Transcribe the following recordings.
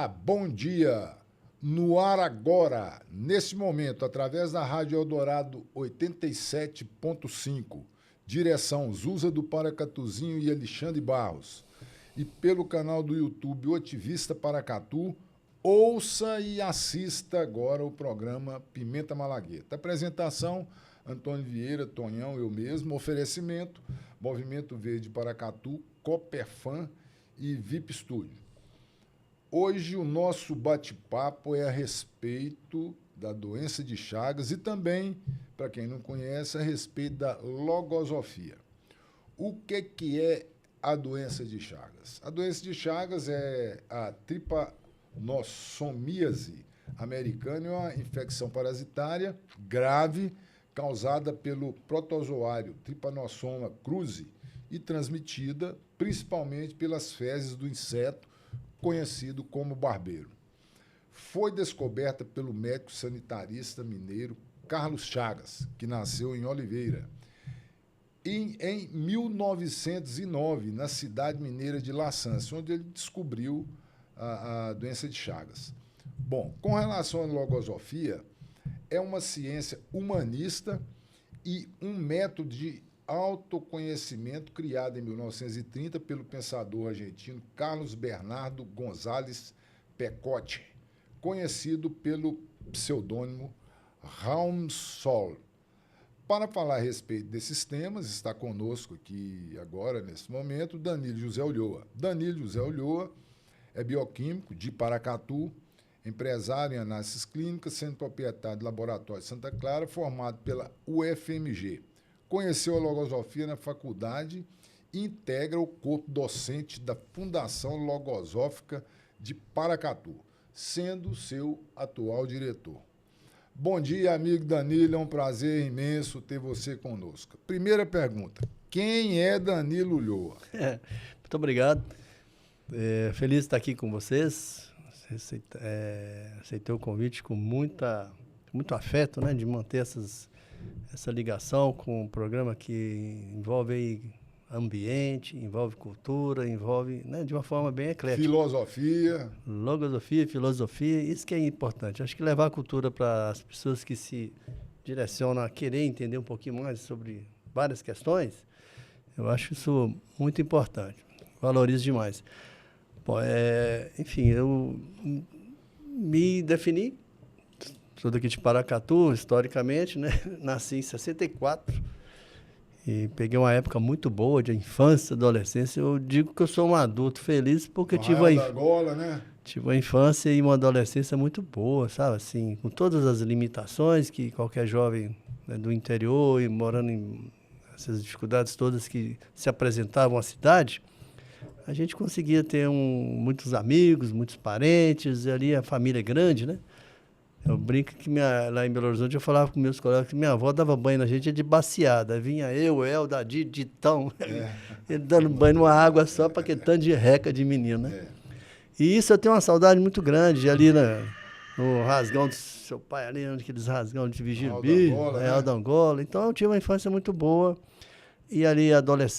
Olá, bom dia! No ar agora, nesse momento, através da Rádio Eldorado 87.5, direção Zusa do Paracatuzinho e Alexandre Barros, e pelo canal do YouTube O Ativista Paracatu, ouça e assista agora o programa Pimenta Malagueta. Apresentação, Antônio Vieira, Tonhão, eu mesmo, oferecimento, Movimento Verde Paracatu, Coperfan e VIP Studio. Hoje o nosso bate-papo é a respeito da doença de Chagas e também, para quem não conhece, a respeito da logosofia. O que é a doença de Chagas? A doença de Chagas é a tripanossomíase americana, uma infecção parasitária grave causada pelo protozoário Trypanosoma cruzi e transmitida principalmente pelas fezes do inseto conhecido como barbeiro. Foi descoberta pelo médico sanitarista mineiro Carlos Chagas, que nasceu em Oliveira, em 1909, na cidade mineira de La Sância, onde ele descobriu a doença de Chagas. Bom, com relação à logosofia, é uma ciência humanista e um método de autoconhecimento criado em 1930 pelo pensador argentino Carlos Bernardo González Pecotti, conhecido pelo pseudônimo Raum Sol. Para falar a respeito desses temas, está conosco aqui agora, nesse momento, Danilo José Ulloa. Danilo José Ulloa é bioquímico de Paracatu, empresário em análises clínicas, sendo proprietário do Laboratório Santa Clara, formado pela UFMG. Conheceu a logosofia na faculdade e integra o corpo docente da Fundação Logosófica de Paracatu, sendo seu atual diretor. Bom dia, amigo Danilo, é um prazer imenso ter você conosco. Primeira pergunta, quem é Danilo Ulloa? Muito obrigado, feliz de estar aqui com vocês, aceitei o convite com muito afeto, né, de manter essa ligação com um programa que envolve aí ambiente, envolve cultura, envolve, né, de uma forma bem eclética. Filosofia. Logosofia, filosofia, isso que é importante. Acho que levar a cultura para as pessoas que se direcionam a querer entender um pouquinho mais sobre várias questões, eu acho isso muito importante. Valorizo demais. Bom, enfim, eu me defini. Sou daqui de Paracatu, historicamente, né? Nasci em 64 e peguei uma época muito boa de infância, adolescência. Eu digo que eu sou um adulto feliz porque tive uma infância e uma adolescência muito boa, sabe? Assim, com todas as limitações que qualquer jovem, né, do interior e morando em essas dificuldades todas que se apresentavam à cidade, a gente conseguia ter muitos amigos, muitos parentes, e ali a família é grande, né? Eu brinco que lá em Belo Horizonte eu falava com meus colegas que minha avó dava banho na gente de baciada. Vinha eu, Dadi, Ditão, ele dando banho numa água só para aquele tanto de reca de menino, né? E isso eu tenho uma saudade muito grande ali no rasgão do seu pai, ali naqueles rasgão de Vigílio, Alto Angola. Então eu tive uma infância muito boa. E ali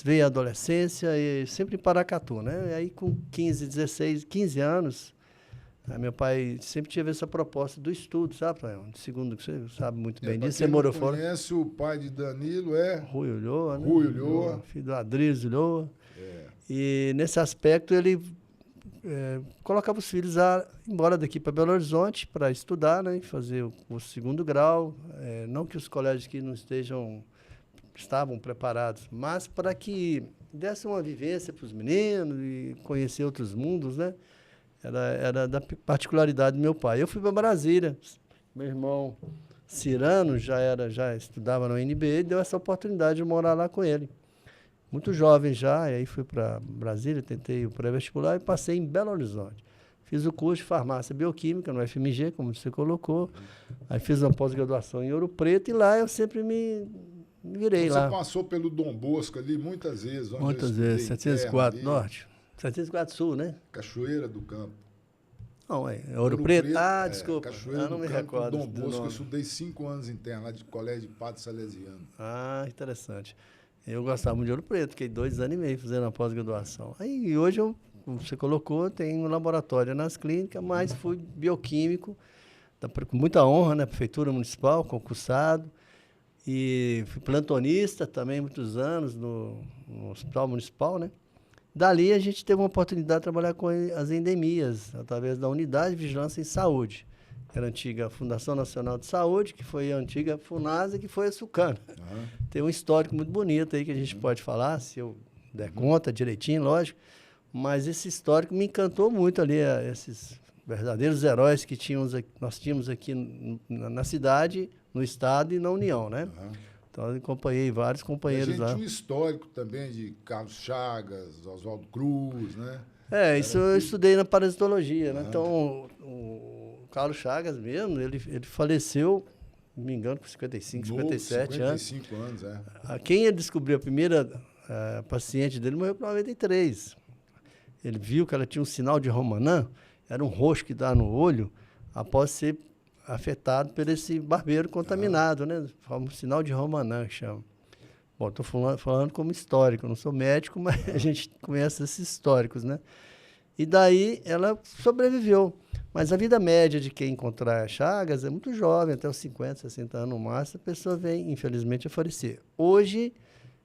veio a adolescência e sempre em Paracatu, né? E aí com 15 anos... Meu pai sempre teve essa proposta do estudo, sabe, segundo que você sabe muito bem disso, você morou fora. Conhece, o pai de Danilo é Rui Ulloa, né? Rui Ulloa. Filho do Adriles Ulloa. E nesse aspecto ele colocava os filhos embora daqui para Belo Horizonte para estudar, né? Fazer o segundo grau. Não que os colégios aqui não estavam preparados, mas para que desse uma vivência para os meninos e conhecer outros mundos, né? Era da particularidade do meu pai. Eu fui para Brasília. Meu irmão Cirano já estudava na UNB e deu essa oportunidade de morar lá com ele. Muito jovem já, e aí fui para Brasília, tentei o pré-vestibular e passei em Belo Horizonte. Fiz o curso de farmácia bioquímica no FMG, como você colocou. Aí fiz uma pós-graduação em Ouro Preto e lá eu sempre me virei lá. Você passou pelo Dom Bosco ali muitas vezes. Muitas vezes, 704 Norte. 704 Sul, né? Cachoeira do Campo. Não, Ouro Preto. Desculpa. Cachoeira não do me Campo, recordo. Dom Bosco, eu estudei 5 anos interno lá de colégio de Padre Salesiano. Interessante. Eu gostava muito de Ouro Preto, fiquei 2 anos e meio fazendo a pós-graduação. Aí hoje eu como você colocou, tem um laboratório nas clínicas, mas fui bioquímico, com muita honra, né? Prefeitura Municipal, concursado. E fui plantonista também muitos anos no Hospital Municipal, né? Dali a gente teve uma oportunidade de trabalhar com as endemias, através da Unidade de Vigilância em Saúde. Era a antiga Fundação Nacional de Saúde, que foi a antiga FUNASA, que foi a Sucana. Tem um histórico muito bonito aí que a gente pode falar, se eu der conta direitinho, lógico. Mas esse histórico me encantou muito ali, esses verdadeiros heróis que nós tínhamos aqui na cidade, no estado e na União, né? Então, eu acompanhei vários companheiros lá. A gente tinha um histórico também de Carlos Chagas, Oswaldo Cruz, né? Isso eu estudei na parasitologia, né? Então, o Carlos Chagas mesmo, ele faleceu, não me engano, com 55, 57 anos. 55 anos, Quem ele descobriu a primeira paciente dele morreu com 93. Ele viu que ela tinha um sinal de Romanã, era um roxo que dá no olho, após ser afetado por esse barbeiro contaminado, né? Um sinal de Romanã, que chama. Bom, estou falando como histórico, eu não sou médico, mas a gente conhece esses históricos, né? E daí ela sobreviveu. Mas a vida média de quem contrai Chagas é muito jovem, até os 50, 60 anos no máximo, a pessoa vem, infelizmente, a falecer. Hoje,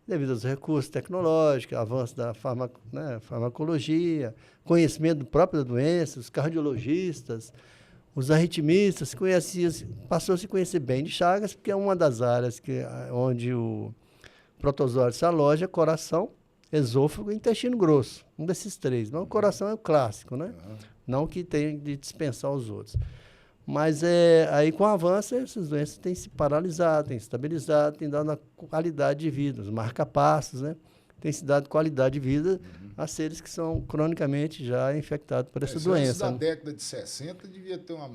devido aos recursos tecnológicos, avanço da farmacologia, conhecimento próprio da doença, os cardiologistas, os arritmistas, passou a se conhecer bem de Chagas, porque é uma das áreas onde o protozoário se aloja, coração, esôfago e intestino grosso. Um desses três. Mas o coração é o clássico, né? Não que tenha de dispensar os outros. Mas aí, com o avanço, essas doenças têm se paralisado, têm se estabilizado, têm dado uma qualidade de vida, os marca-passos, né? Tem se dado qualidade de vida a seres que são cronicamente já infectados por essa doença. Antes da década de 60, devia ter uma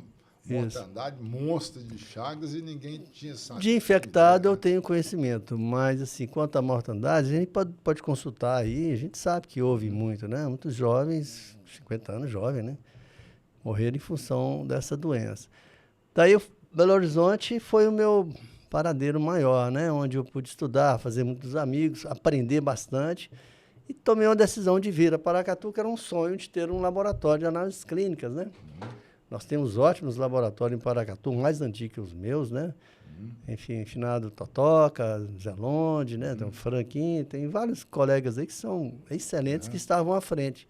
mortandade monstra de Chagas e ninguém tinha sabido. De infectado eu tenho conhecimento, mas assim, quanto à mortandade, a gente pode consultar aí, a gente sabe que houve muito, né? Muitos jovens, 50 anos jovem, né? Morreram em função dessa doença. Daí, Belo Horizonte foi o meu paradeiro maior, né? Onde eu pude estudar, fazer muitos amigos, aprender bastante. E tomei uma decisão de vir a Paracatu, que era um sonho de ter um laboratório de análises clínicas, né? Nós temos ótimos laboratórios em Paracatu, mais antigos que os meus, né? Enfim, finado Totoca, Zelonde, né? Tem o Franquinho, tem vários colegas aí que são excelentes que estavam à frente.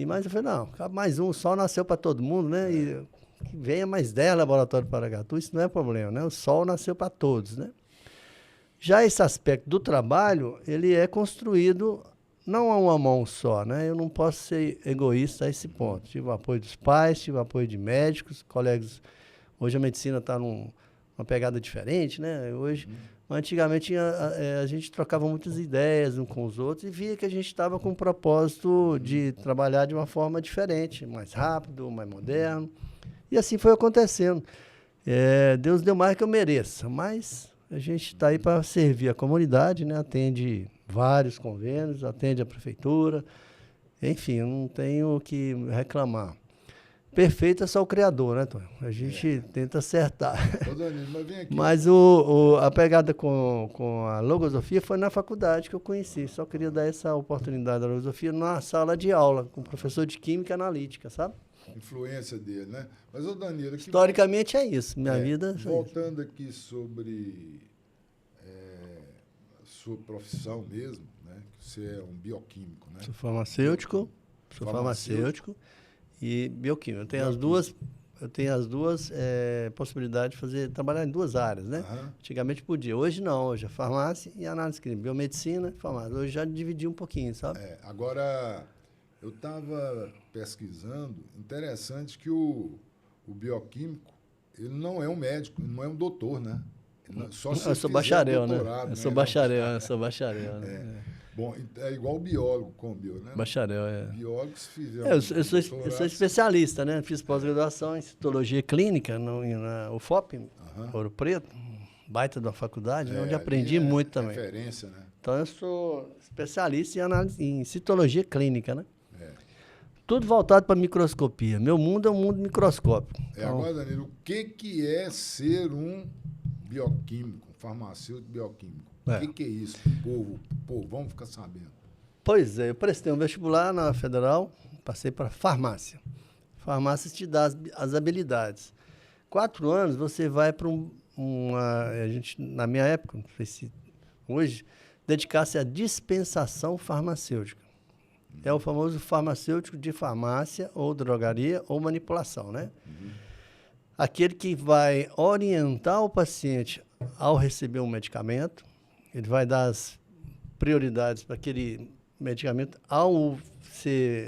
Mas eu falei, não, mais um, o sol nasceu para todo mundo, né? E que venha mais 10 laboratórios para Paracatu, isso não é problema, né? O sol nasceu para todos, né? Já esse aspecto do trabalho, ele é construído não a uma mão só, né? Eu não posso ser egoísta a esse ponto. Tive o apoio dos pais, tive o apoio de médicos, colegas. Hoje a medicina está numa pegada diferente, né? Hoje, antigamente a gente trocava muitas ideias uns com os outros e via que a gente estava com o propósito de trabalhar de uma forma diferente, mais rápido, mais moderno. E assim foi acontecendo. Deus deu mais que eu mereça, mas a gente está aí para servir a comunidade, né? Atende vários convênios, atende a prefeitura. Enfim, eu não tenho o que reclamar. Perfeito é só o Criador, né, Tony? A gente tenta acertar. Ô, Danilo, mas vem aqui. Mas a pegada com a logosofia foi na faculdade que eu conheci. Só queria dar essa oportunidade da logosofia na sala de aula, com o professor de Química Analítica, sabe? Influência dele, né? Mas, ô, Danilo... Historicamente é isso, minha vida... Voltando aqui sobre a sua profissão mesmo, né? Você é um bioquímico, né? Sou farmacêutico e bioquímico. Eu tenho as duas possibilidades de trabalhar em duas áreas, né? Antigamente podia, hoje não, hoje é farmácia e análise clínica, biomedicina e farmácia. Hoje já dividi um pouquinho, sabe? Agora, eu estava pesquisando, interessante que o bioquímico, ele não é um médico, ele não é um doutor, né? Só se eu sou bacharel, né? Eu sou bacharel, né? Bom, é igual o biólogo com o bio, né? Bacharel, Biólogos fizeram. Eu sou especialista, né? Fiz pós-graduação em citologia clínica na UFOP, Ouro Preto, baita da faculdade, onde aprendi muito também. Referência, né? Então eu sou especialista em citologia clínica, né? Tudo voltado para microscopia. Meu mundo é um mundo microscópico. Agora, Danilo, o que é ser um bioquímico, um farmacêutico bioquímico? O que é isso? O povo, vamos ficar sabendo. Pois é, eu prestei um vestibular na Federal, passei para farmácia. Farmácia te dá as habilidades. 4 anos, você vai para a gente, na minha época, não sei se hoje, dedicar-se à dispensação farmacêutica. É o famoso farmacêutico de farmácia, ou drogaria, ou manipulação, né? Aquele que vai orientar o paciente ao receber um medicamento, ele vai dar as prioridades para aquele medicamento ao ser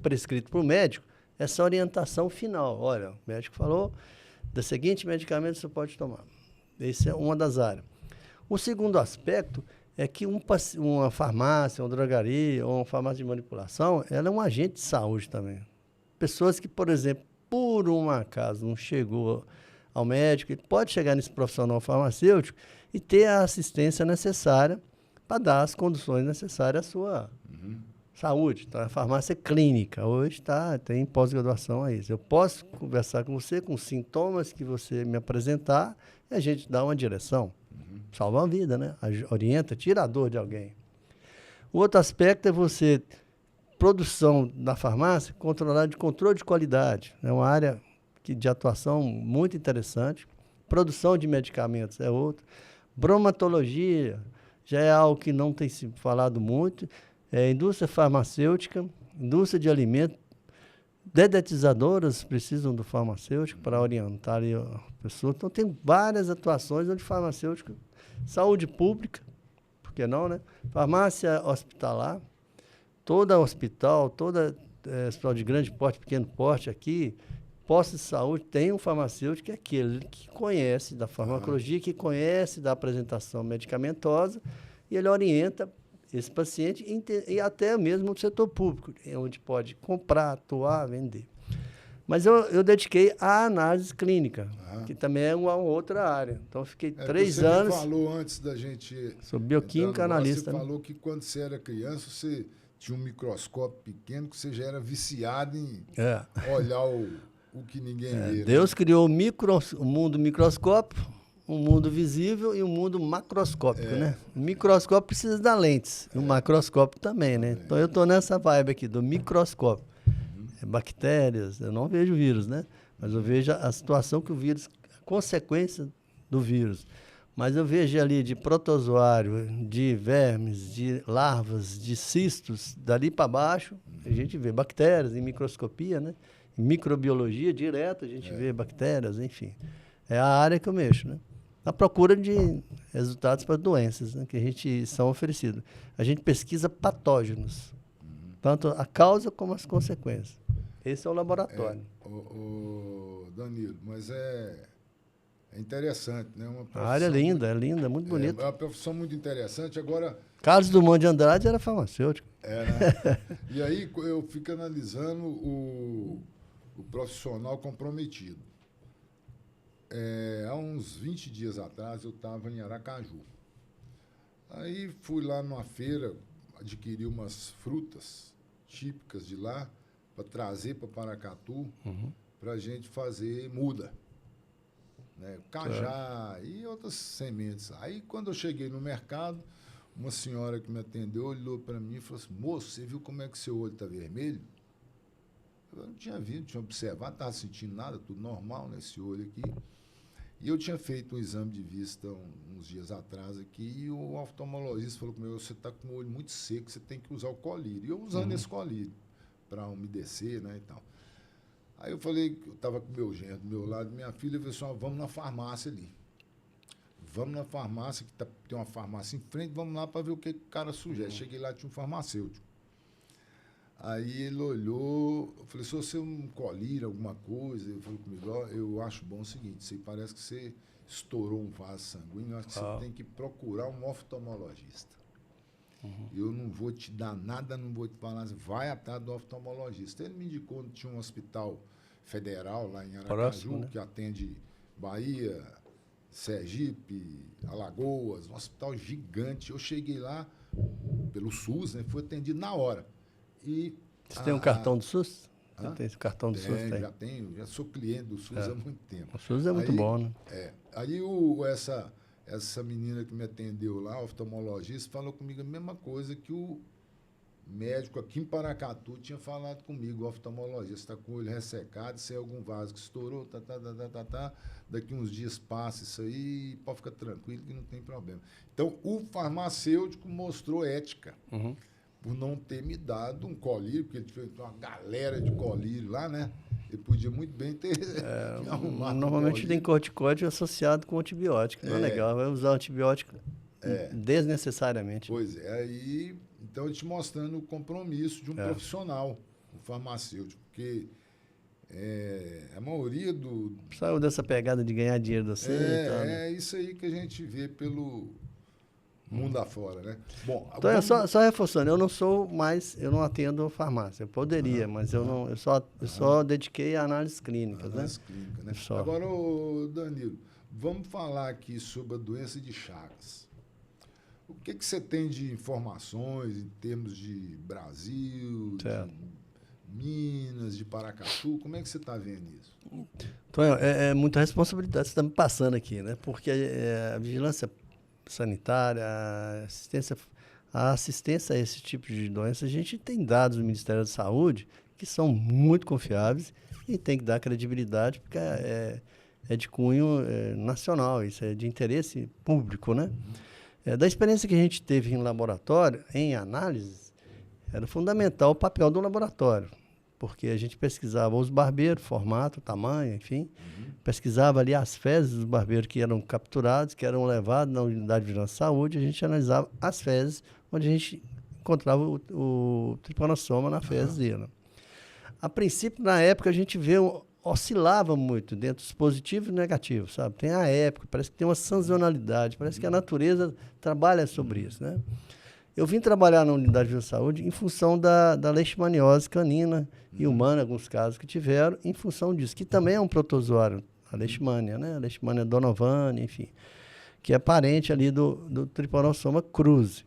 prescrito por médico, essa orientação final. Olha, o médico falou, do seguinte medicamento você pode tomar. Essa é uma das áreas. O segundo aspecto é que uma farmácia, uma drogaria ou uma farmácia de manipulação, ela é um agente de saúde também. Pessoas que, por exemplo, por um acaso não chegou ao médico, ele pode chegar nesse profissional farmacêutico e ter a assistência necessária para dar as condições necessárias à sua saúde. Então, a farmácia clínica hoje tem pós-graduação a isso. Eu posso conversar com você com sintomas que você me apresentar e a gente dá uma direção. Salva uma vida, né? Orienta, tira a dor de alguém. O outro aspecto é você, produção na farmácia, controle de qualidade. É uma área de atuação muito interessante. Produção de medicamentos é outro. Bromatologia já é algo que não tem se falado muito. Indústria farmacêutica, indústria de alimentos, dedetizadoras precisam do farmacêutico para orientar a pessoa. Então, tem várias atuações onde farmacêutico, saúde pública, por que não, né? Farmácia hospitalar, toda hospital de grande porte, pequeno porte aqui, posto de saúde, tem um farmacêutico que é aquele que conhece da farmacologia, que conhece da apresentação medicamentosa, e ele orienta esse paciente e até mesmo no setor público, onde pode comprar, atuar, vender. Mas eu dediquei à análise clínica, que também é uma outra área. Então, eu fiquei 3 anos... Você falou antes da gente... Sou bioquímica analista. Você falou que quando você era criança, você tinha um microscópio pequeno, que você já era viciado em olhar o que ninguém vê. Deus criou o mundo microscópio, um mundo visível e um mundo macroscópico, né? O microscópio precisa dar lentes, e o macroscópio também, né? Então, eu estou nessa vibe aqui do microscópio. Bactérias, eu não vejo vírus, né? Mas eu vejo a situação que o vírus, a consequência do vírus. Mas eu vejo ali de protozoário, de vermes, de larvas, de cistos, dali para baixo, a gente vê bactérias em microscopia, né? Em microbiologia direta, a gente vê bactérias, enfim. É a área que eu mexo, né? Na procura de resultados para doenças, né, que são oferecidos. A gente pesquisa patógenos, tanto a causa como as consequências. Esse é o laboratório. Danilo, mas é interessante, né? A área é linda, muito bonita. É uma profissão muito interessante. Agora, Carlos Drummond de Andrade era farmacêutico. Né? E aí eu fico analisando o profissional comprometido. Há uns 20 dias atrás, eu estava em Aracaju. Aí fui lá numa feira, adquiri umas frutas típicas de lá, para trazer para Paracatu, para a gente fazer muda. Né? Cajá e outras sementes. Aí, quando eu cheguei no mercado, uma senhora que me atendeu olhou para mim e falou assim: moço, você viu como é que seu olho está vermelho? Eu não tinha visto, tinha observado, não estava sentindo nada, tudo normal nesse olho aqui. E eu tinha feito um exame de vista uns dias atrás aqui, e o oftalmologista falou comigo: você está com o olho muito seco, você tem que usar o colírio. E eu usando esse colírio para umedecer, né, e tal. Aí eu falei, eu estava com meu genro do meu lado, minha filha falou assim: vamos na farmácia ali. Vamos na farmácia, que tem uma farmácia em frente, vamos lá para ver o que o cara sugere. Cheguei lá, tinha um farmacêutico. Aí ele olhou, eu falei: se você não colírio, alguma coisa, ele falou comigo: eu acho bom o seguinte, você parece que você estourou um vaso sanguíneo, eu acho que você tem que procurar um oftalmologista. Eu não vou te dar nada, não vou te falar, vai atrás do oftalmologista. Ele me indicou onde tinha um hospital federal lá em Aracaju, próximo, né? Que atende Bahia, Sergipe, Alagoas, um hospital gigante. Eu cheguei lá pelo SUS, né? Fui atendido na hora. E você tem um cartão do SUS? Você tem esse cartão do SUS? Já tenho, já sou cliente do SUS há muito tempo. O SUS é muito bom, né? Aí essa menina que me atendeu lá, oftalmologista, falou comigo a mesma coisa que o médico aqui em Paracatu tinha falado comigo, oftalmologista, está com o olho ressecado, isso é algum vaso que estourou, daqui uns dias passa isso aí, pode ficar tranquilo que não tem problema. Então, o farmacêutico mostrou ética, por não ter me dado um colírio, porque ele tinha uma galera de colírio lá, né? Ele podia muito bem ter me arrumado. Normalmente tem corticóide associado com antibiótico, não é legal, vai usar antibiótico desnecessariamente. Pois é, aí, então ele te mostrando o compromisso de um profissional, um farmacêutico, porque a maioria do... Saiu dessa pegada de ganhar dinheiro da você e tal, né? É isso aí que a gente vê pelo mundo afora, né? Bom, então, só reforçando, eu não atendo farmácia. Eu poderia, mas eu só dediquei a análises clínicas, análise clínica, né? Só. Agora, Danilo, vamos falar aqui sobre a doença de Chagas. O que você tem de informações em termos de Brasil, certo, de Minas, de Paracatu? Como é que você está vendo isso? Então, é muita responsabilidade que você está me passando aqui, né? Porque a vigilância sanitária, a assistência a esse tipo de doença, a gente tem dados do Ministério da Saúde que são muito confiáveis e tem que dar credibilidade porque é de cunho nacional, isso é de interesse público, né? Da experiência que a gente teve em laboratório, em análises, era fundamental o papel do laboratório, porque a gente pesquisava os barbeiros, formato, tamanho, enfim, pesquisava ali as fezes dos barbeiros que eram capturados, que eram levados na unidade de vigilância de saúde, a gente analisava as fezes, onde a gente encontrava o tripanossoma na fezes dele. A princípio, na época, a gente oscilava muito dentro dos positivos e negativos, sabe? Tem a época, parece que tem uma sazonalidade, parece que a natureza trabalha sobre isso, né? Eu vim trabalhar na unidade de saúde em função da leishmaniose canina e humana, alguns casos que tiveram, em função disso, que também é um protozoário, a leishmania, né? A leishmania donovani, enfim, que é parente ali do Trypanosoma cruzi.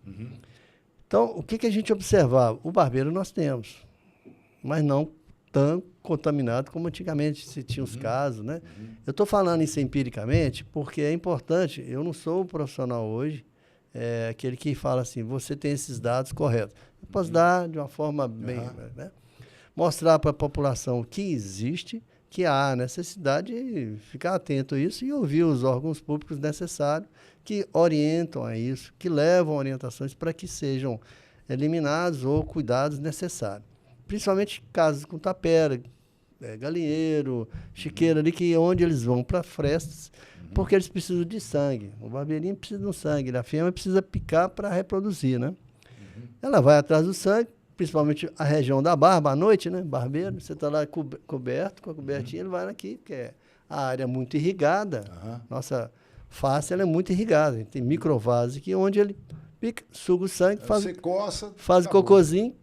Então, o que a gente observava? O barbeiro nós temos, mas não tão contaminado como antigamente se tinha os casos, né? Eu estou falando isso empiricamente porque é importante, eu não sou um profissional hoje, aquele que fala assim, você tem esses dados corretos. Eu posso dar de uma forma bem... né? Mostrar para a população que existe, que há necessidade de ficar atento a isso e ouvir os órgãos públicos necessários que orientam a isso, que levam orientações para que sejam eliminados ou cuidados necessários. Principalmente casos com tapera, galinheiro, chiqueira ali, que onde eles vão para frestas, porque eles precisam de sangue. O barbeirinho precisa de um sangue, a fêmea precisa picar para reproduzir, né? Ela vai atrás do sangue, principalmente a região da barba, à noite, né? Barbeiro, você está lá coberto, com a cobertinha, ele vai aqui, porque é a área é muito irrigada, nossa face ela é muito irrigada, tem microvasos aqui, onde ele pica, suga o sangue, faz o cocôzinho,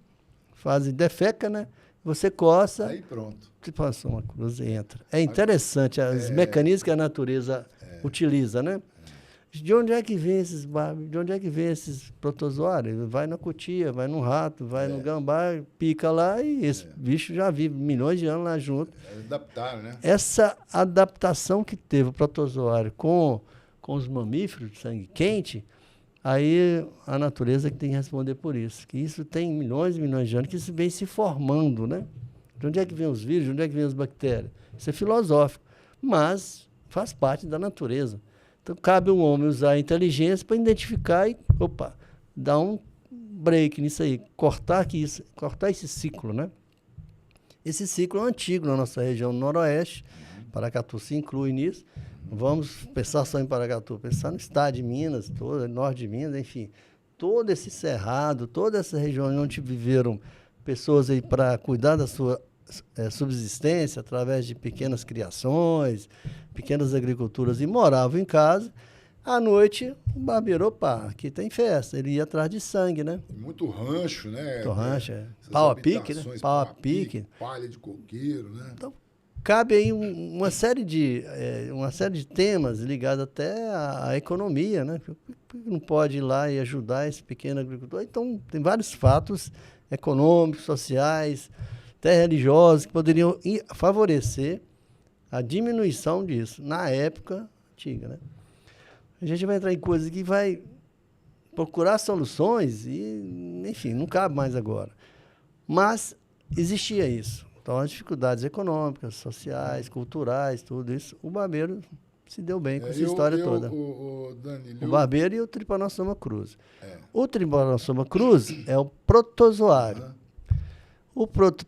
defeca, né? Você coça. Aí pronto. Trypanosoma cruzi entra. É interessante os mecanismos que a natureza utiliza, né? De onde é que vem esses barbos? De onde é que vem esses protozoários? Vai na cutia, vai no rato, vai no gambá, pica lá e esse bicho já vive milhões de anos lá junto. Adaptaram, né? Essa adaptação que teve o protozoário com os mamíferos de sangue quente, aí a natureza que tem que responder por isso. Que isso tem milhões e milhões de anos que isso vem se formando, né? De onde é que vem os vírus? De onde é que vem as bactérias? Isso é filosófico, mas faz parte da natureza. Então, cabe ao homem usar a inteligência para identificar e, dar um break nisso aí, cortar esse ciclo, né? Esse ciclo é antigo na nossa região noroeste, Paracatu se inclui nisso. Vamos pensar só em Paracatu, pensar no estado de Minas, norte de Minas, enfim. Todo esse cerrado, toda essa região onde viveram pessoas aí para cuidar da sua subsistência através de pequenas criações, pequenas agriculturas e moravam em casa. À noite, o barbeiro, aqui tem festa. Ele ia atrás de sangue, né? Muito rancho, né? Muito rancho, pau a pique, né? Pau a pique. Palha de coqueiro, né? Então, cabe aí uma série de temas ligados até à economia, né? Não pode ir lá e ajudar esse pequeno agricultor. Então, tem vários fatos econômicos, sociais, até religiosos, que poderiam favorecer a diminuição disso, na época antiga, né? A gente vai entrar em coisas que vai procurar soluções e, enfim, não cabe mais agora. Mas existia isso. Então, as dificuldades econômicas, sociais, culturais, tudo isso, o barbeiro se deu bem com essa história toda. Danilo, O barbeiro e o Trypanosoma cruzi. O Trypanosoma cruzi é o protozoário.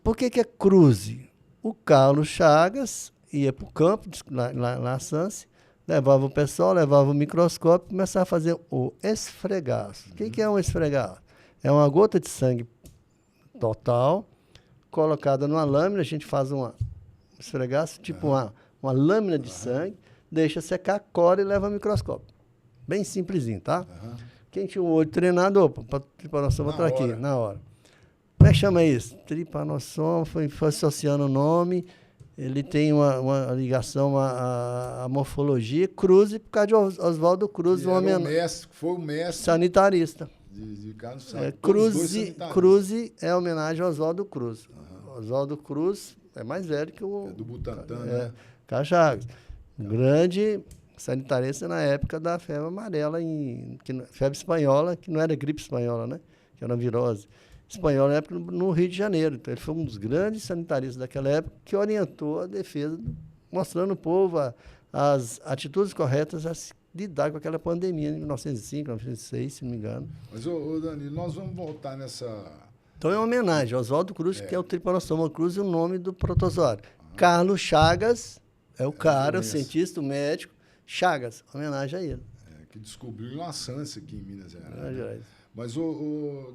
Por que é cruzi? O Carlos Chagas ia para o campo, na Sanse, levava o pessoal, levava o microscópio e começava a fazer o esfregaço. O que é um esfregaço? É uma gota de sangue total, colocada numa lâmina, a gente faz um esfregaço, tipo uma lâmina de sangue, deixa secar, cora e leva ao microscópio. Bem simplesinho, tá? Quem tinha o olho treinado, opa, Trypanosoma está aqui, na hora. Como é que chama isso? Trypanosoma, foi associando o nome, ele tem uma ligação à morfologia, Cruzi, por causa de Oswaldo Cruz, foi o mestre sanitarista. de Carlos Cruzi é homenagem a Oswaldo Cruz. Oswaldo Cruz é mais velho que o... É do Butantan, né? Carlos Chagas. Grande sanitarista na época da febre amarela, febre espanhola, que não era gripe espanhola, né? Que era virose espanhola na época no Rio de Janeiro. Então, ele foi um dos grandes sanitaristas daquela época que orientou a defesa, mostrando ao povo as atitudes corretas a lidar com aquela pandemia em 1905, 1906, se não me engano. Mas, Danilo, nós vamos voltar nessa... Então, é uma homenagem ao Oswaldo Cruz, que é o Trypanosoma cruzi, o nome do protozoário. Carlos Chagas é o cara, o cientista, o médico. Chagas, homenagem a ele. Que descobriu uma Sanse aqui em Minas Gerais. Mas,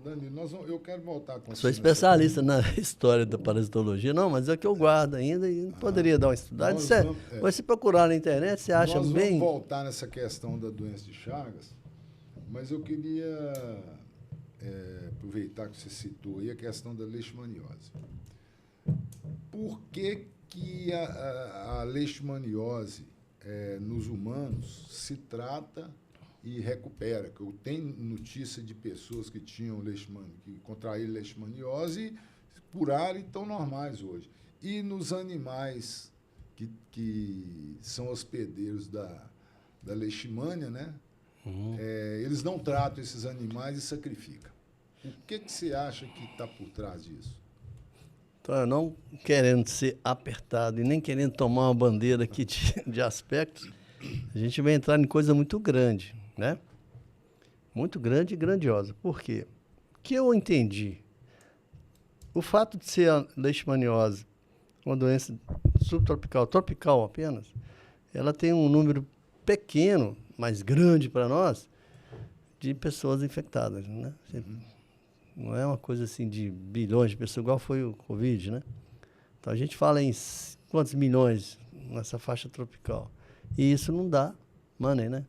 Danilo, eu quero voltar com você. Sou especialista na história da parasitologia, não, mas é que eu guardo ainda e poderia dar uma estudada. Mas se procurar na internet, você acha nós bem... Nós vamos voltar nessa questão da doença de Chagas, mas eu queria aproveitar que você citou aí a questão da leishmaniose. Por que a leishmaniose nos humanos se trata e recupera? Que eu tenho notícia de pessoas que tinham que contraíram leishmaniose, curaram e estão normais hoje. E nos animais que são hospedeiros da leishmania, né? Eles não tratam esses animais e sacrificam. O que você acha que está por trás disso? Então, eu não querendo ser apertado e nem querendo tomar uma bandeira aqui de aspectos, a gente vai entrar em coisa muito grande, né? Muito grande e grandiosa. Por quê? O que eu entendi? O fato de ser a leishmaniose uma doença subtropical, tropical apenas, ela tem um número pequeno, mas grande para nós, de pessoas infectadas, né? Não é uma coisa assim de bilhões de pessoas, igual foi o Covid, né? Então, a gente fala em quantos milhões nessa faixa tropical. E isso não dá money, né?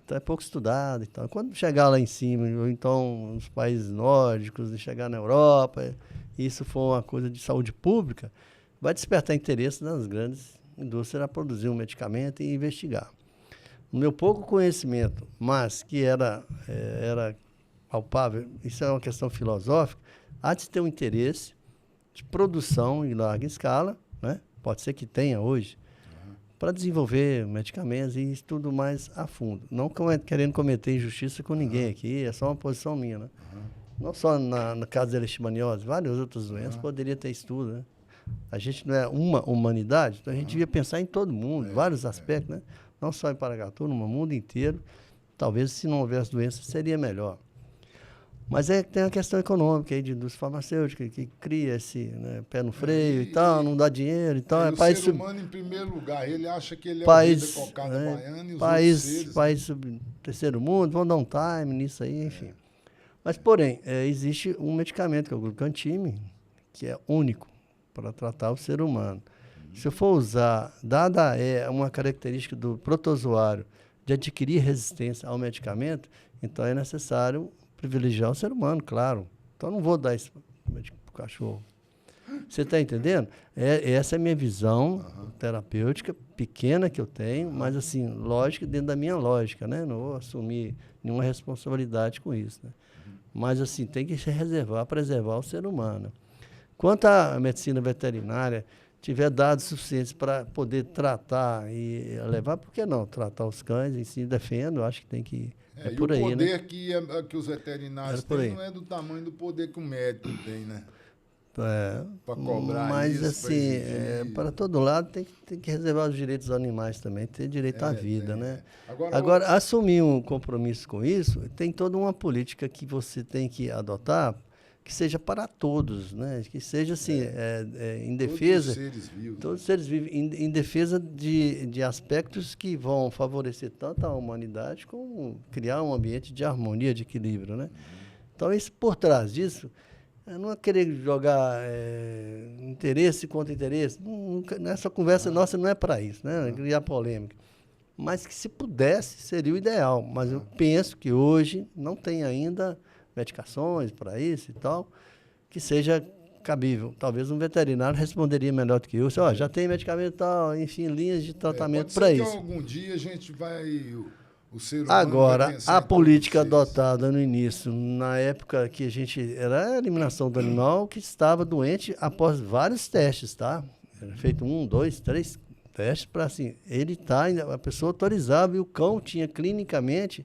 Então, é pouco estudado e tal. Quando chegar lá em cima, ou então nos países nórdicos, e chegar na Europa, isso for uma coisa de saúde pública, vai despertar interesse das grandes indústrias a produzir um medicamento e investigar. O meu pouco conhecimento, mas que era palpável, isso é uma questão filosófica, há de ter um interesse de produção em larga escala, né? Pode ser que tenha hoje, para desenvolver medicamentos e tudo mais a fundo. Não querendo cometer injustiça com ninguém aqui, é só uma posição minha, né? Não só no caso da leishmaniose, várias outras doenças poderia ter estudo, né? A gente não é uma humanidade, então a gente devia pensar em todo mundo, vários aspectos, né? Não só em Paracatu, no mundo inteiro. Talvez, se não houvesse doença, seria melhor. Mas tem a questão econômica aí de indústria farmacêutica, que cria esse pé no freio e tal, não dá dinheiro e tal. O ser humano, em primeiro lugar, ele acha que ele é o rei da cocada baiana e os outros seres... País terceiro mundo, vão dar um time nisso aí, enfim. Mas, porém, existe um medicamento, que é o glucantime, que é único para tratar o ser humano. Se eu for usar, dada uma característica do protozoário de adquirir resistência ao medicamento, então é necessário privilegiar o ser humano, claro. Então, não vou dar isso para o cachorro. Você está entendendo? Essa é a minha visão terapêutica, pequena que eu tenho, mas, assim, lógica dentro da minha lógica, né? Não vou assumir nenhuma responsabilidade com isso, né? Mas, assim, tem que se preservar o ser humano. Quanto à medicina veterinária, tiver dados suficientes para poder tratar e levar, por que não? Tratar os cães, em si, defendo, acho que tem que É E por o aí, poder né? que os veterinários Era por têm aí. não é do tamanho do poder que o médico tem, né? É, Para cobrar mas, isso, para assim, exigir. para todo lado tem que reservar os direitos dos animais também, ter direito à vida, Tem, né? Agora, Agora, assumir um compromisso com isso, tem toda uma política que você tem que adotar que seja para todos, né? Que seja, assim, em todos os defesa, seres vivos, né? todos os seres vivos, em defesa de aspectos que vão favorecer tanto a humanidade como criar um ambiente de harmonia, de equilíbrio, né? Então, isso por trás disso, não é querer jogar interesse contra interesse. Nessa conversa nossa não é para isso, né? Criar polêmica. Mas que se pudesse, seria o ideal. Mas eu penso que hoje não tem ainda medicações para isso e tal, que seja cabível. Talvez um veterinário responderia melhor do que eu. Ó, já tem medicamento e tal, enfim, linhas de tratamento Pode ser para que isso. algum dia a gente vai. O ser humano vai Agora, pensar a em todos os política seres. adotada no início, na época que a gente. Era a eliminação do animal que estava doente após vários testes, tá? Era feito 1, 2, 3 testes para assim. Ele tá, a pessoa autorizava e o cão tinha clinicamente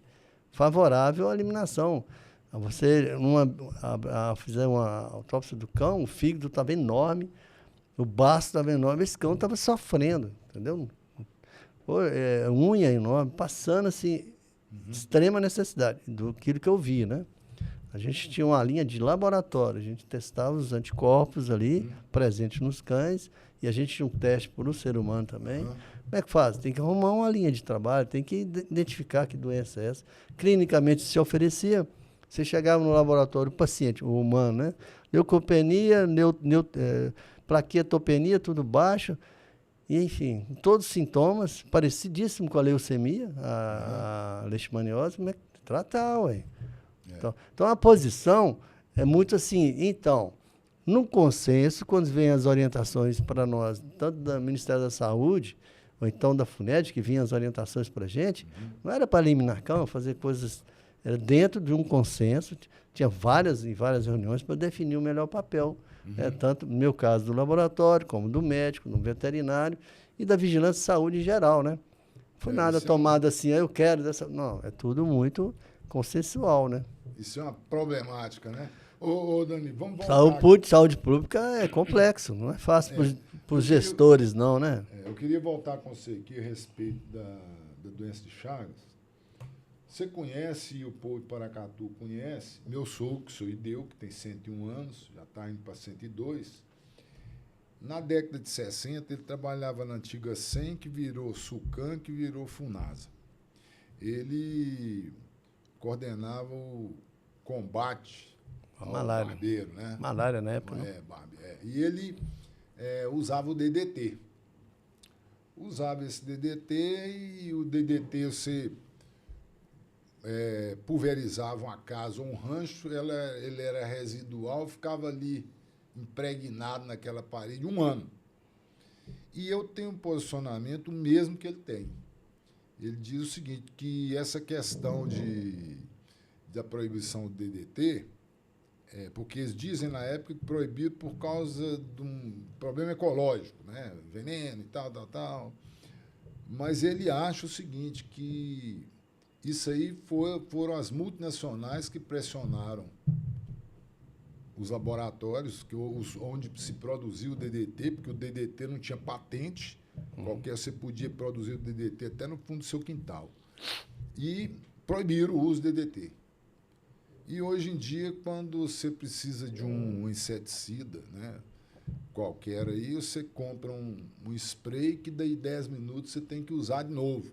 favorável à eliminação. Você fizer uma autópsia do cão, o fígado estava enorme, o baço estava enorme, esse cão estava sofrendo, entendeu? Unha enorme, passando assim, extrema necessidade, do que eu vi, né? A gente tinha uma linha de laboratório, a gente testava os anticorpos ali, presentes nos cães, e a gente tinha um teste para o ser humano também. Como é que faz? Tem que arrumar uma linha de trabalho, tem que identificar que doença é essa. Clinicamente se oferecia, você chegava no laboratório, o paciente, o humano, né? Leucopenia, plaquetopenia, tudo baixo. E, enfim, todos os sintomas, parecidíssimo com a leucemia, a leishmaniose, mas tratar, ué. Então, a posição é muito assim. Então, no consenso, quando vem as orientações para nós, tanto do Ministério da Saúde, ou então da FUNED, que vinham as orientações para a gente, não era para eliminar cão, fazer coisas. Era dentro de um consenso, tinha várias reuniões para definir o melhor papel. Tanto no meu caso do laboratório, como do médico, do veterinário e da vigilância de saúde em geral, né? Não foi nada tomado assim, eu quero dessa. Não, é tudo muito consensual, né? Isso é uma problemática, né? Ô Dani, vamos voltar. Saúde pública é complexo, não é fácil para os gestores, não, né? Eu queria voltar com você aqui a respeito da doença de Chagas. Você conhece, e o povo de Paracatu conhece, meu sogro, que sou Ideu, que tem 101 anos, já está indo para 102. Na década de 60, ele trabalhava na antiga SEM, que virou SUCAM, que virou FUNASA. Ele coordenava o combate ao Malária. barbeiro, né? Malária na época, né? E ele usava o DDT. Usava esse DDT e o DDT você pulverizava uma casa ou um rancho, ele era residual, ficava ali impregnado naquela parede 1 ano. E eu tenho um posicionamento mesmo que ele tem. Ele diz o seguinte, que essa questão da proibição do DDT, porque eles dizem na época que proibido por causa de um problema ecológico, né? Veneno e tal. Mas ele acha o seguinte, que isso aí foram as multinacionais que pressionaram os laboratórios onde se produziu o DDT, porque o DDT não tinha patente, qualquer você podia produzir o DDT até no fundo do seu quintal. E proibiram o uso do DDT. E hoje em dia, quando você precisa de um inseticida, né, qualquer aí, você compra um spray que daí 10 minutos você tem que usar de novo.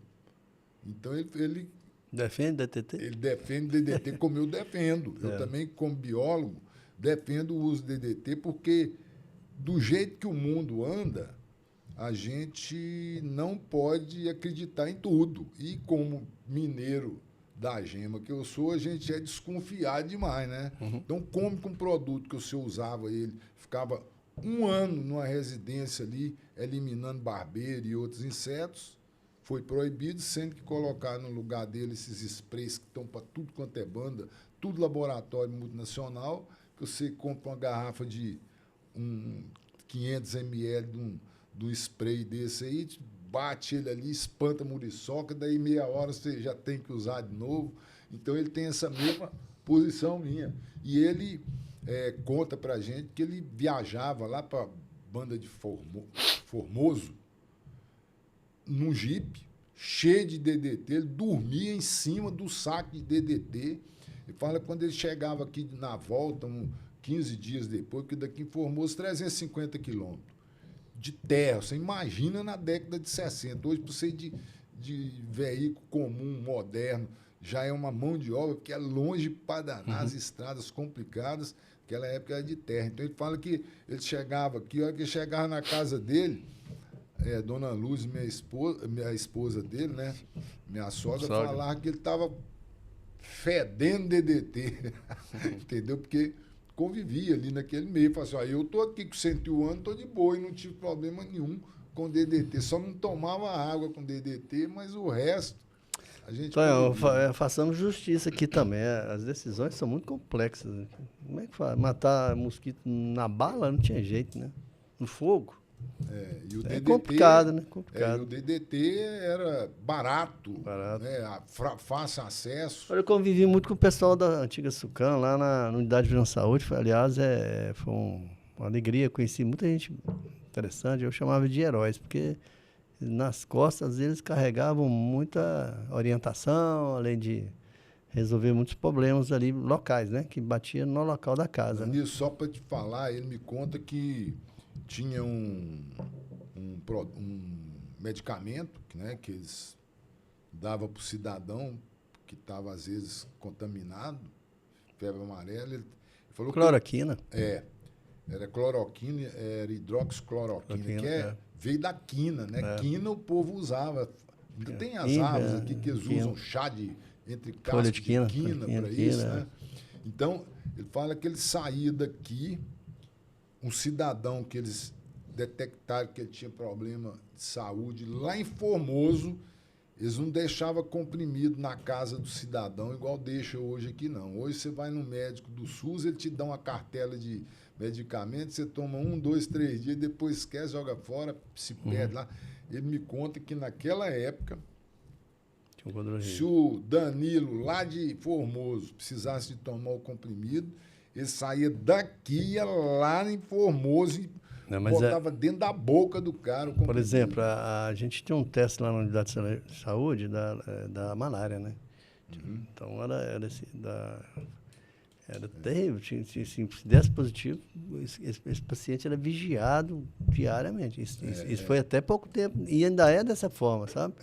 Então ele defende DDT? Ele defende DDT como eu defendo. Eu também, como biólogo, defendo o uso do DDT, porque do jeito que o mundo anda, a gente não pode acreditar em tudo. E como mineiro da gema que eu sou, a gente é desconfiado demais, né? Então, como que um produto que o senhor usava, ele ficava 1 ano numa residência ali, eliminando barbeiro e outros insetos, foi proibido, sendo que colocar no lugar dele esses sprays que estão para tudo quanto é banda, tudo laboratório multinacional, que você compra uma garrafa de 500 ml de um spray desse aí, bate ele ali, espanta a muriçoca, daí meia hora você já tem que usar de novo. Então, ele tem essa mesma posição minha. E ele conta pra gente que ele viajava lá para banda de Formoso, num jipe, cheio de DDT, ele dormia em cima do saco de DDT. Ele fala que quando ele chegava aqui na volta, 15 dias depois, que daqui em Formoso, 350 quilômetros de terra. Você imagina na década de 60. Hoje, para você de veículo comum, moderno, já é uma mão de obra, porque é longe para danar, as estradas complicadas, naquela época era de terra. Então, ele fala que ele chegava aqui, a hora que ele chegava na casa dele, Dona Luz, minha esposa dele, né? Minha sogra, falava que ele estava fedendo DDT, entendeu? Porque convivia ali naquele meio. Falava assim, eu estou aqui com 101 anos, estou de boa e não tive problema nenhum com DDT. Só não tomava água com DDT, mas o resto a gente Então, façamos justiça aqui também. As decisões são muito complexas. Né? Como é que faz? Matar mosquito na bala não tinha jeito, né? No fogo. E o DDT, é complicado, né? Complicado. E o DDT era barato. Né? Fácil acesso. Eu convivi muito com o pessoal da antiga Sucan, lá na Unidade de Vigilância e Saúde. Aliás, foi uma alegria. Conheci muita gente interessante. Eu chamava de heróis, porque nas costas eles carregavam muita orientação, além de resolver muitos problemas ali locais, né? Que batia no local da casa. Né? Só para te falar, ele me conta que tinha um medicamento, né, que eles davam para o cidadão que estava, às vezes, contaminado, febre amarela. Ele falou cloroquina. Era cloroquina, era hidroxicloroquina, que veio da quina, né? Quina o povo usava. Ainda tem as aves aqui que eles usam chá entre cascos de quina para isso, né? Então, ele fala que ele saía daqui, um cidadão que eles detectaram que ele tinha problema de saúde, lá em Formoso, eles não deixavam comprimido na casa do cidadão, igual deixa hoje aqui, não. Hoje você vai no médico do SUS, ele te dá uma cartela de medicamentos, você toma 1, 2, 3 dias, depois esquece, joga fora, se perde lá. Ele me conta que naquela época, se o Danilo, lá de Formoso, precisasse de tomar o comprimido, ele saía daqui, ia lá em Formoso e botava dentro da boca do cara. Por exemplo, a gente tinha um teste lá na unidade de saúde da malária, né? Então, era terrível. Se desse positivo, esse paciente era vigiado diariamente. Isso foi até pouco tempo. E ainda é dessa forma, sabe?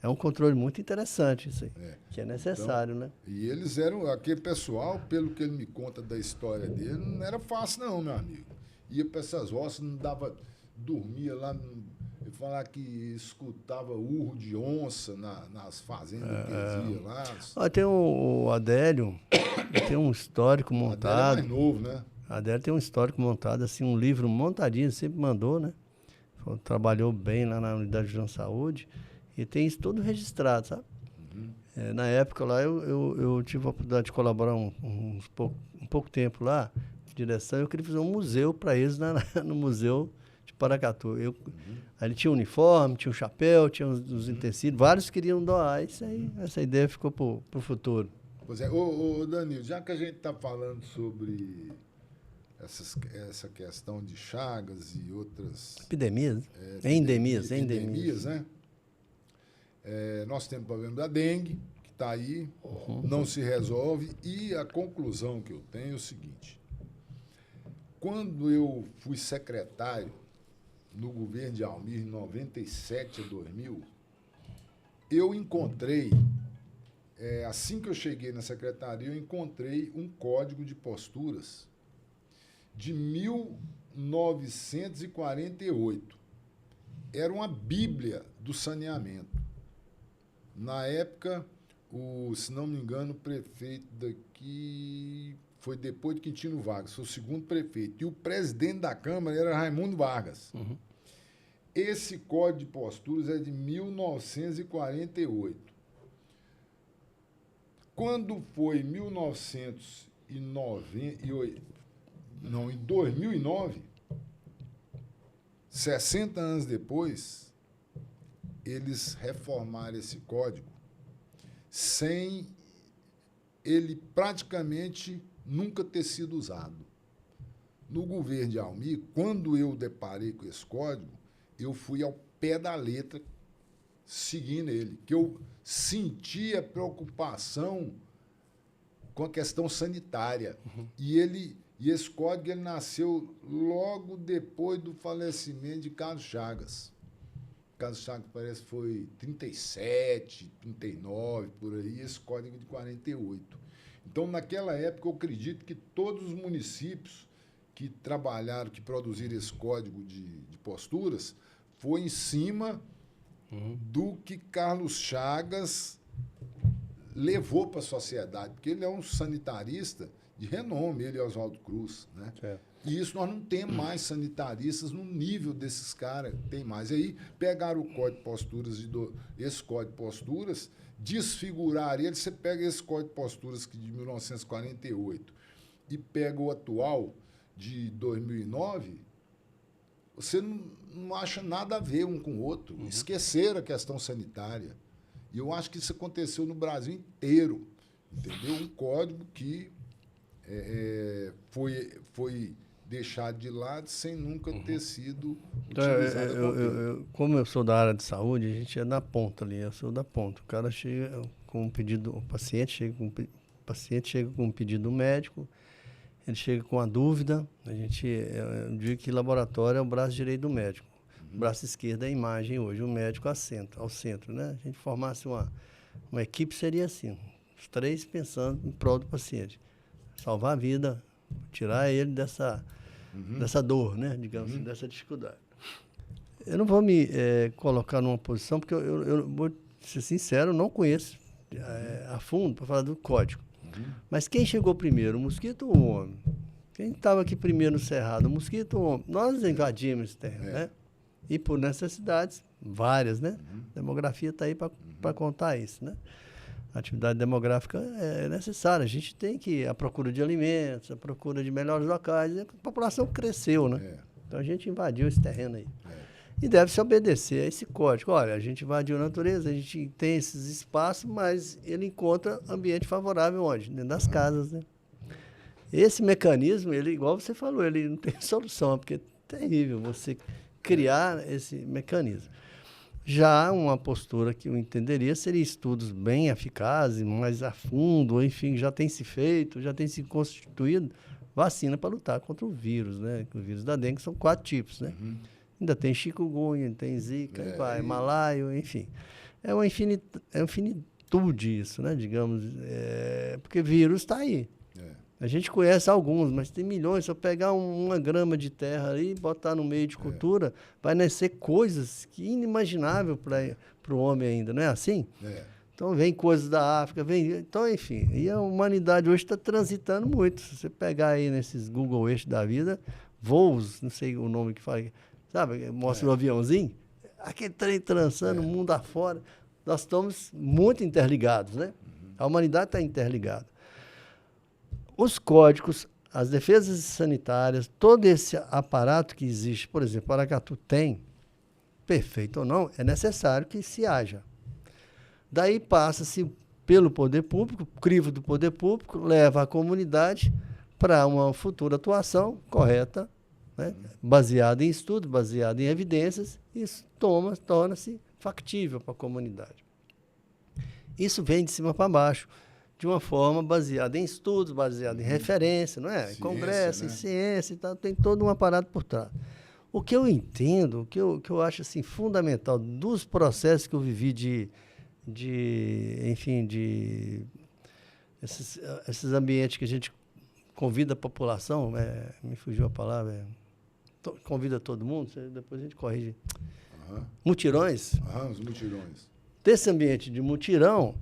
É um controle muito interessante isso aí. Que é necessário, então, né? E eles eram... Aquele pessoal, pelo que ele me conta da história dele, não era fácil não, meu amigo. Ia para essas roças, não dava... Dormia lá... Ele falava que escutava urro de onça nas fazendas que eles iam lá. Tem o Adélio, tem um histórico montado. Adélio é mais novo, né? Adélio tem um histórico montado, assim, um livro montadinho, sempre mandou, né? Trabalhou bem lá na Unidade de Vigilância e Saúde e tem isso tudo registrado, sabe? Na época lá, eu tive a oportunidade de colaborar um pouco tempo lá, direção, eu queria fazer um museu para eles no Museu de Paracatu. Aí ele tinha um uniforme, tinha um chapéu, tinha os utensílios, vários queriam doar, essa ideia ficou para o futuro. Pois é. Danilo, já que a gente está falando sobre essa questão de chagas e outras... Epidemias? Endemias, né? Nós temos o problema da dengue, que está aí, não se resolve, e a conclusão que eu tenho é o seguinte: quando eu fui secretário no governo de Almir, em 97 a 2000, eu encontrei, assim que eu cheguei na secretaria, eu encontrei um código de posturas de 1948. Era uma bíblia do saneamento. Na época, se não me engano, o prefeito daqui foi depois de Quintino Vargas, foi o segundo prefeito. E o presidente da Câmara era Raimundo Vargas. Esse código de posturas é de 1948. Quando foi em 2009, 60 anos depois, eles reformaram esse código sem ele praticamente nunca ter sido usado. No governo de Almir, quando eu deparei com esse código, eu fui ao pé da letra seguindo ele, que eu sentia preocupação com a questão sanitária. E esse código ele nasceu logo depois do falecimento de Carlos Chagas. Carlos Chagas parece que foi 37, 39, por aí, esse código de 48. Então, naquela época, eu acredito que todos os municípios que trabalharam, que produziram esse código de posturas, foi em cima do que Carlos Chagas levou para a sociedade, porque ele é um sanitarista de renome, ele e Oswaldo Cruz, né? Certo. E isso nós não temos mais sanitaristas no nível desses caras, tem mais. Aí pegaram o Código de Posturas, esse Código de Posturas, desfiguraram ele. Você pega esse Código de Posturas de 1948 e pega o atual de 2009, você não acha nada a ver um com o outro. Esqueceram a questão sanitária. E eu acho que isso aconteceu no Brasil inteiro, entendeu? Um código que foi deixado de lado sem nunca ter sido utilizado. Como eu sou da área de saúde, a gente é da ponta ali, eu sou da ponta. O cara chega com um pedido, o paciente chega com um pedido médico, ele chega com a dúvida, eu digo que laboratório é o braço direito do médico. O braço esquerdo é a imagem hoje, o médico ao centro, né? A gente formasse uma equipe, seria assim, os três pensando em prol do paciente. Salvar a vida, tirar ele dessa dor, né? Digamos assim, dessa dificuldade. Eu não vou me colocar numa posição, porque eu vou ser sincero, eu não conheço a fundo para falar do código. Mas quem chegou primeiro, o mosquito ou o homem? Quem estava aqui primeiro no cerrado, o mosquito ou o homem? Nós invadimos esse terreno, né? E por necessidades, várias, né? A demografia está aí para contar isso, né? A atividade demográfica é necessária. A gente tem que ir à procura de alimentos, à procura de melhores locais. A população cresceu, né? Então a gente invadiu esse terreno aí. E deve-se obedecer a esse código. Olha, a gente invadiu a natureza, a gente tem esses espaços, mas ele encontra ambiente favorável onde? Dentro das casas, né? Esse mecanismo, ele, igual você falou, ele não tem solução, porque é terrível você criar esse mecanismo. Já uma postura que eu entenderia seria estudos bem eficazes, mais a fundo, enfim, já tem se feito, já tem se constituído vacina para lutar contra o vírus, né? O vírus da dengue são 4 tipos, né? Ainda tem chikungunya, tem zika, malaio, enfim. É uma infinitude isso, né? Digamos, porque vírus está aí. A gente conhece alguns, mas tem milhões. Se eu pegar uma grama de terra ali e botar no meio de cultura, vai nascer coisas que inimaginável para o homem ainda, não é assim? Então, vem coisas da África, então, enfim. E a humanidade hoje está transitando muito. Se você pegar aí nesses Google Eixos da vida, voos, não sei o nome que fala, sabe? Mostra um aviãozinho, aquele trem trançando o mundo afora. Nós estamos muito interligados, né? A humanidade está interligada. Os códigos, as defesas sanitárias, todo esse aparato que existe, por exemplo, Paracatu tem, perfeito ou não, é necessário que se haja. Daí passa-se pelo poder público, crivo do poder público, leva a comunidade para uma futura atuação correta, né? Baseada em estudo, baseada em evidências, isso torna-se factível para a comunidade. Isso vem de cima para baixo, de uma forma baseada em estudos, baseada em referência, não é? Em congresso, né? Em ciência e tal, tem todo um aparato por trás. O que eu entendo, o que eu acho assim, fundamental dos processos que eu vivi esses ambientes que a gente convida a população, me fugiu a palavra, convida todo mundo, depois a gente corrige. Mutirões. Os mutirões. Desse ambiente de mutirão,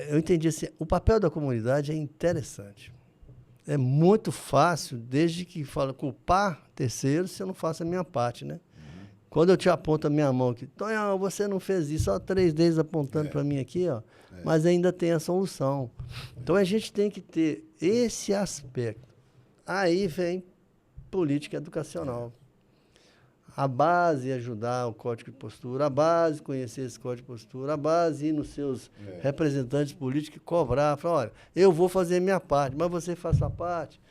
eu entendi assim, o papel da comunidade é interessante. É muito fácil, desde que fala culpar terceiros, se eu não faço a minha parte, né? Quando eu te aponto a minha mão aqui, Tonhão, você não fez isso, só 3 dedos apontando para mim aqui, ó, mas ainda tem a solução. Então a gente tem que ter esse aspecto. Aí vem política educacional. A base ajudar o código de postura, a base conhecer esse código de postura, a base ir nos seus representantes políticos e cobrar, falar, olha, eu vou fazer a minha parte, mas você faz a sua parte,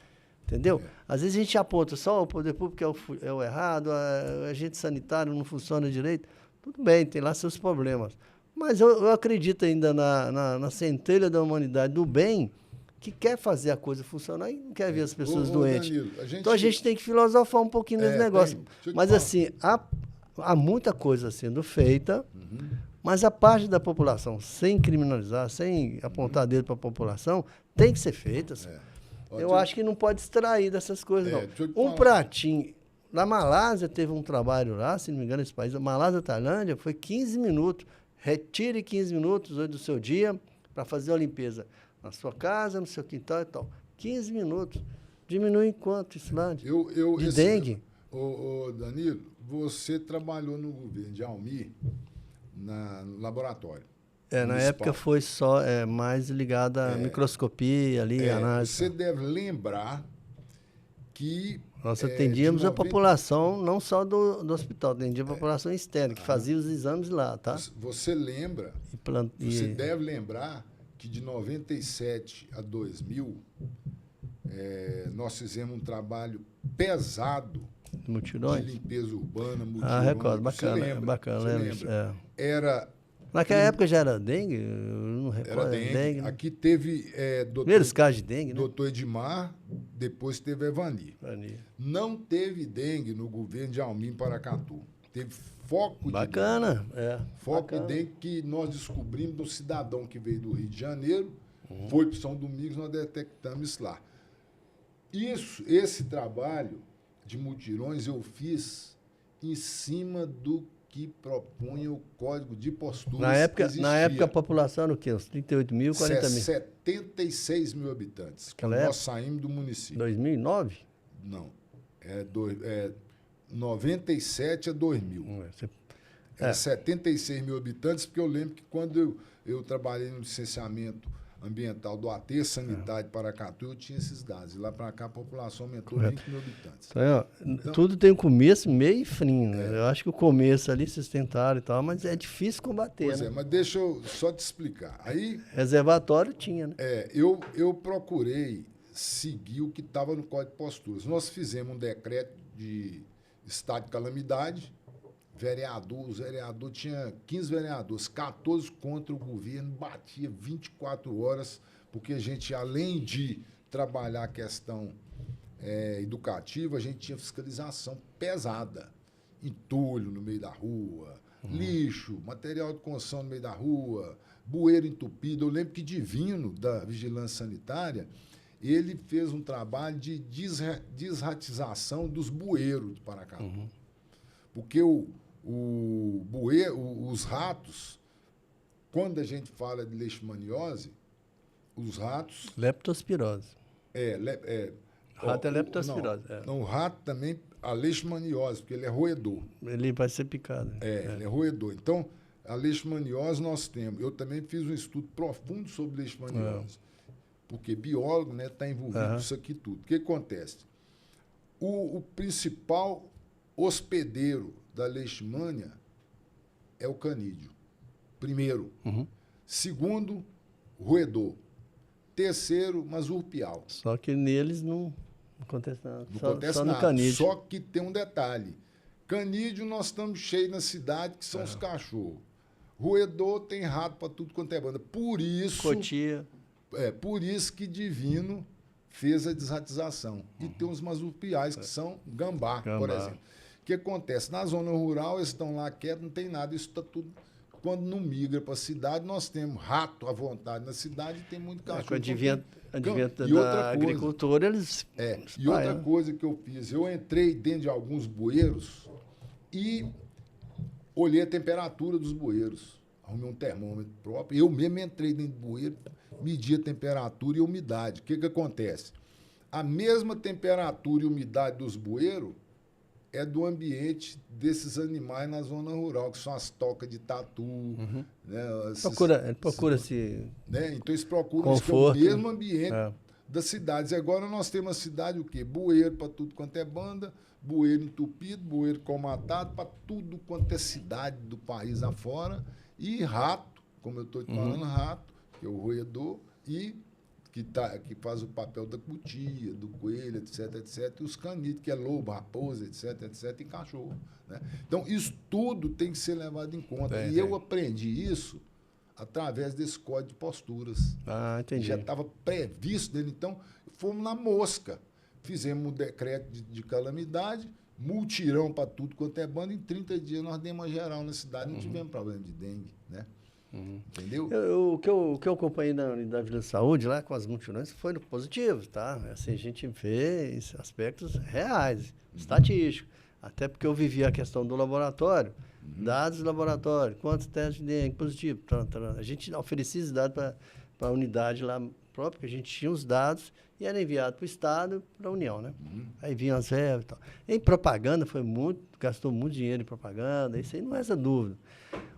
entendeu? Às vezes a gente aponta só o poder público é o errado, a agente sanitário não funciona direito, tudo bem, tem lá seus problemas, mas eu acredito ainda na centelha da humanidade, do bem, que quer fazer a coisa funcionar e não quer ver as pessoas doentes. Danilo, então a gente tem que filosofar um pouquinho nesse negócio. Mas assim, há muita coisa sendo feita, mas a parte da população, sem criminalizar, sem apontar dedo para a população, tem que ser feita. Eu acho que não pode extrair dessas coisas, não. Um pratinho. Na Malásia teve um trabalho lá, se não me engano, esse país, a Malásia, Tailândia, foi 15 minutos. Retire 15 minutos hoje do seu dia para fazer a limpeza. Na sua casa, no seu quintal e tal. 15 minutos. Diminui em quanto, Islândia? De dengue. Danilo, você trabalhou no governo de Almir, no laboratório. Na época foi só mais ligada à microscopia ali, análise. Você deve lembrar que... Nós atendíamos a população, não só do hospital, atendíamos a população externa, que fazia os exames lá, tá? Você lembra, você deve lembrar que de 97 a 2000, nós fizemos um trabalho pesado mutirões? De limpeza urbana, mutirões. Recordo, bacana, lembra? Era... Naquela época já era dengue? Eu não recordo. Era dengue. Né? Aqui teve... Primeiros casos de dengue, né? Doutor Edmar, depois teve Evani. Não teve dengue no governo de Almir em Paracatu. Teve foco de dengue. Foco de dengue que nós descobrimos do cidadão que veio do Rio de Janeiro, foi para São Domingos, nós detectamos isso lá. Esse trabalho de mutirões eu fiz em cima do que propunha o Código de Posturas. Na época a população era o quê? Uns 38 mil, 40 mil? 76 mil habitantes. Nós saímos do município. 2009? Não. 97 a 2000. Era 76 mil habitantes, porque eu lembro que quando eu trabalhei no licenciamento ambiental do AT Sanidade Paracatu, eu tinha esses dados. E lá para cá a população aumentou 20 mil habitantes. Então, tudo tem um começo, meio e fim. Né? Eu acho que o começo ali vocês tentaram e tal, mas é difícil combater. Pois mas deixa eu só te explicar. Aí, reservatório tinha, né? Eu procurei seguir o que estava no Código de Posturas. Nós fizemos um decreto de estado de calamidade. Os vereadores, tinha 15 vereadores, 14 contra o governo, batia 24 horas, porque a gente, além de trabalhar a questão educativa, a gente tinha fiscalização pesada. Entulho no meio da rua, lixo, material de construção no meio da rua, bueiro entupido. Eu lembro que Divino, da Vigilância Sanitária, ele fez um trabalho de desratização dos bueiros de Paracatu. Porque os ratos, quando a gente fala de leishmaniose, os ratos... Leptospirose. Rato é leptospirose. Não, o rato também, a leishmaniose, porque ele é roedor. Ele vai ser picado. Ele é roedor. Então, a leishmaniose nós temos. Eu também fiz um estudo profundo sobre leishmaniose. Porque biólogo está envolvido nisso aqui tudo. O que acontece? O principal hospedeiro da leishmania é o canídeo. Primeiro. Segundo, roedor. Terceiro, marsupial. Só que neles não acontece nada. Não acontece só nada. No canídeo. Só que tem um detalhe. Canídeo nós estamos cheios na cidade, que são os cachorros. Roedor tem rato para tudo quanto é banda. Por isso... Cotia. Por isso que Divino fez a desratização. E tem uns marsupiais que são gambá, por exemplo. O que acontece? Na zona rural, eles estão lá quietos, não tem nada. Isso está tudo... Quando não migra para a cidade, nós temos rato à vontade na cidade e tem muito cachorro. Advento da agricultura, eles... E outra coisa que eu fiz, eu entrei dentro de alguns bueiros e olhei a temperatura dos bueiros. Arrumei um termômetro próprio. Eu mesmo entrei dentro do bueiro, medi a temperatura e a umidade. O que acontece? A mesma temperatura e umidade dos bueiros é do ambiente desses animais na zona rural, que são as tocas de tatu. Né, procura se... Né? Então, eles procuram conforto, o mesmo ambiente das cidades. Agora nós temos a cidade, o quê? Bueiro para tudo quanto é banda, bueiro entupido, bueiro comatado, para tudo quanto é cidade do país afora, e rato, como eu estou te falando, rato, que é o roedor, e que faz o papel da cutia, do coelho, etc, etc, e os canidos, que é lobo, raposa, etc, etc, e cachorro. Né? Então, isso tudo tem que ser levado em conta. E eu aprendi isso através desse código de posturas. Ah, entendi. Já estava previsto dele. Então, fomos na mosca. Fizemos um decreto de calamidade, multirão para tudo quanto é banda. Em 30 dias nós demos uma geral na cidade, não tivemos problema de dengue. Né? Entendeu? O que eu acompanhei na unidade de saúde, lá com as multirões, foi positivo, tá? Assim, a gente vê esses aspectos reais, estatísticos. Até porque eu vivi a questão do laboratório, dados do laboratório, quantos testes de dengue positivo. A gente oferecia esses dados para a unidade lá própria, que a gente tinha os dados e era enviado para o Estado e para a União, né? Aí vinham as verbas e tal. Em propaganda, gastou muito dinheiro em propaganda, isso aí não é essa dúvida.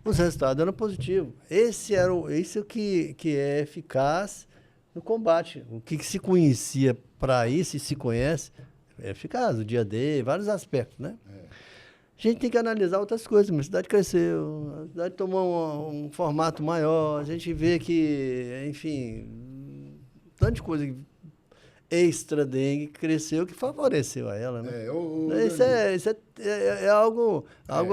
Os resultados eram positivos. Isso que é eficaz no combate. O que se conhecia para isso e se conhece é eficaz, o dia D, vários aspectos, né? A gente tem que analisar outras coisas. A cidade cresceu, a cidade tomou um formato maior, a gente vê que, enfim, tanta de coisa extra dengue cresceu que favoreceu a ela, né? Isso é algo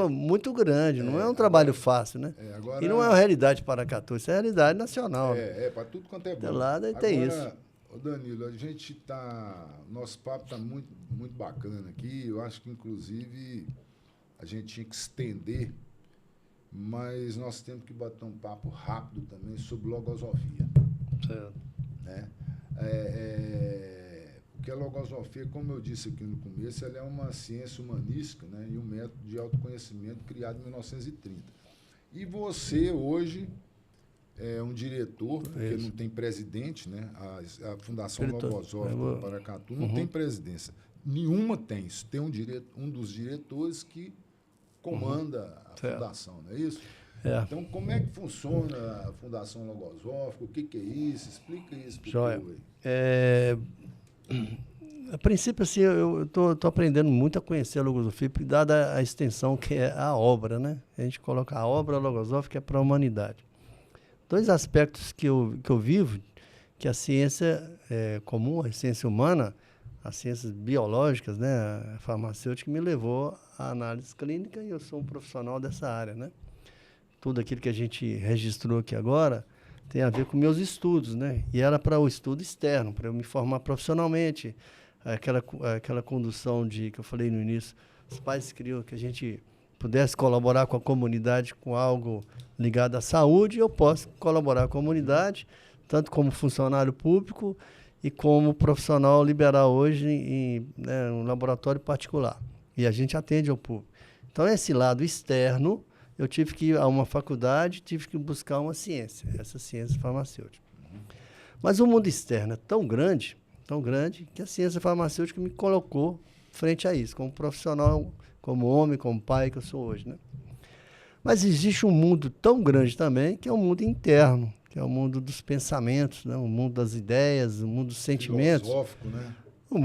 muito grande, não é um trabalho fácil, né? E não é uma realidade de Paracatu, isso é realidade nacional. Para tudo quanto é bom. De lá tem isso. Ô Danilo, nosso papo está muito, muito bacana aqui, eu acho que inclusive a gente tinha que estender, mas nós temos que bater um papo rápido também sobre logosofia. Certo. Né? Porque a logosofia, como eu disse aqui no começo, ela é uma ciência humanística, né? E um método de autoconhecimento criado em 1930. E você, hoje, é um diretor, porque não tem presidente, né? A Fundação Logosófica do Paracatu não tem presidência. Nenhuma tem. Tem um dos diretores que comanda a fundação, não é isso? Então, como é que funciona a Fundação Logosófica? O que é isso? Explica isso para o povo aí. A princípio, assim, eu estou aprendendo muito a conhecer a logosofia, dada a extensão que é a obra, né? A gente coloca a obra logosófica para a humanidade. Dois aspectos que eu vivo, que a ciência comum, a ciência humana, as ciências biológicas, né, a farmacêutica, me levou à análise clínica e eu sou um profissional dessa área, né? Tudo aquilo que a gente registrou aqui agora tem a ver com meus estudos, né? E era para o estudo externo, para eu me formar profissionalmente. Aquela condução que eu falei no início, os pais queriam que a gente pudesse colaborar com a comunidade com algo ligado à saúde, eu posso colaborar com a comunidade, tanto como funcionário público e como profissional liberal hoje em um laboratório particular. E a gente atende ao público. Então, esse lado externo, eu tive que ir a uma faculdade, tive que buscar uma ciência, essa ciência farmacêutica. Mas o mundo externo é tão grande, que a ciência farmacêutica me colocou frente a isso, como profissional, como homem, como pai que eu sou hoje, né? Mas existe um mundo tão grande também, que é o mundo interno, que é o mundo dos pensamentos, né? O mundo das ideias, o mundo dos sentimentos. Filosófico, né? O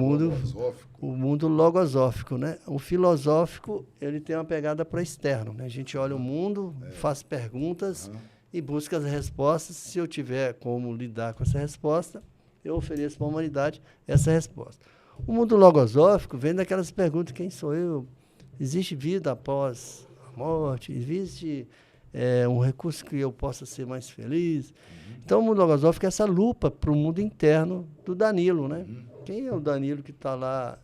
mundo logosófico, né? O filosófico, ele tem uma pegada para externo, né? A gente olha o mundo, faz perguntas e busca as respostas. Se eu tiver como lidar com essa resposta, eu ofereço para a humanidade essa resposta. O mundo logosófico vem daquelas perguntas: quem sou eu? Existe vida após a morte? Existe um recurso que eu possa ser mais feliz? Então, o mundo logosófico é essa lupa para o mundo interno do Danilo, né? Quem é o Danilo que está lá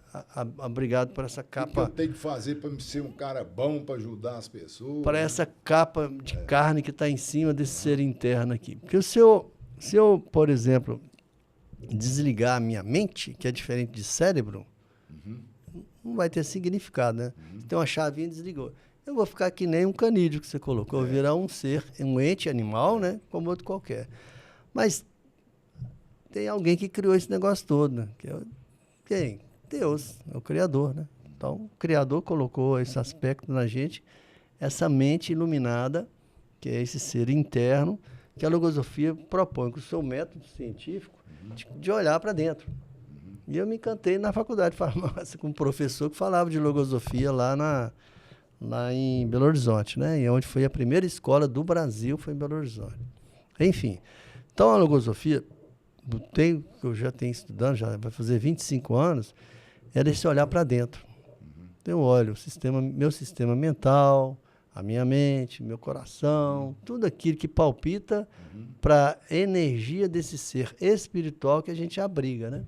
abrigado por essa capa? O que eu tenho que fazer para ser um cara bom, para ajudar as pessoas? Para essa capa de carne que está em cima desse ser interno aqui. Porque se eu, por exemplo, desligar a minha mente, que é diferente de cérebro, não vai ter significado, né? Tem uma chavinha e desligou. Eu vou ficar que nem um canídeo que você colocou. Eu vou virar um ser, um ente animal, né? Como outro qualquer. Mas tem alguém que criou esse negócio todo, né? Quem? Deus, é o Criador, né? Então, o Criador colocou esse aspecto na gente, essa mente iluminada, que é esse ser interno, que a logosofia propõe com o seu método científico de olhar para dentro. E eu me encantei na faculdade de farmácia com um professor que falava de logosofia lá em Belo Horizonte, né? E onde foi a primeira escola do Brasil, foi em Belo Horizonte. Enfim, então a logosofia, eu já tenho estudando, já vai fazer 25 anos, era esse olhar para dentro. Então, eu olho meu sistema mental, a minha mente, meu coração, tudo aquilo que palpita para a energia desse ser espiritual que a gente abriga, né?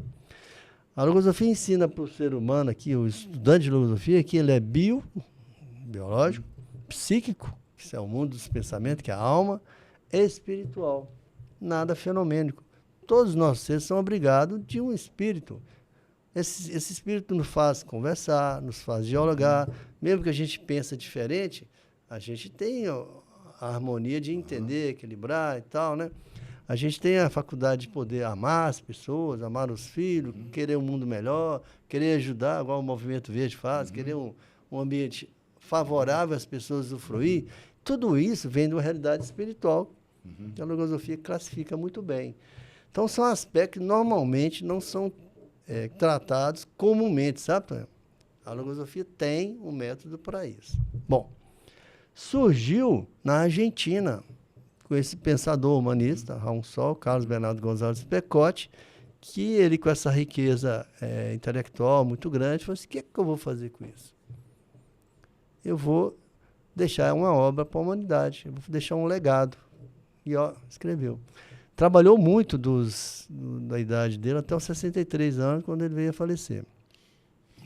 A logosofia ensina para o ser humano aqui, o estudante de logosofia, que ele é biológico, psíquico, que é o mundo dos pensamentos, que é a alma, e espiritual, nada fenomênico. Todos os nossos seres são abrigados de um espírito. Esse espírito nos faz conversar, nos faz dialogar. Mesmo que a gente pense diferente, a gente tem a harmonia de entender, equilibrar e tal, né? A gente tem a faculdade de poder amar as pessoas, amar os filhos, querer um mundo melhor, querer ajudar, igual o Movimento Verde faz, querer um ambiente favorável às pessoas usufruir. Tudo isso vem de uma realidade espiritual, que a logosofia classifica muito bem. Então, são aspectos que normalmente não são tratados comumente, sabe, Tonhão? A logosofia tem um método para isso. Bom, surgiu na Argentina, com esse pensador humanista, Raul Sol, Carlos Bernardo Gonzalez Pecote, que ele, com essa riqueza intelectual muito grande, falou assim, o que é que eu vou fazer com isso? Eu vou deixar uma obra para a humanidade, eu vou deixar um legado. E, escreveu. Trabalhou muito da idade dele até os 63 anos, quando ele veio a falecer.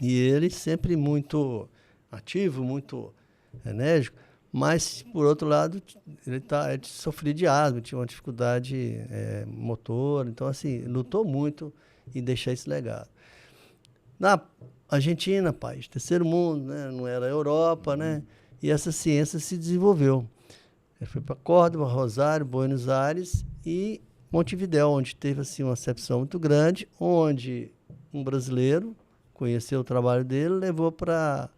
E ele sempre muito ativo, muito enérgico, mas, por outro lado, ele sofria de asma, tinha uma dificuldade motora, então, assim, lutou muito em deixar esse legado. Na Argentina, país terceiro mundo, né, não era a Europa, né, e essa ciência se desenvolveu. Ele foi para Córdoba, Rosário, Buenos Aires e Montevidéu, onde teve assim, uma acepção muito grande, onde um brasileiro conheceu o trabalho dele, levou para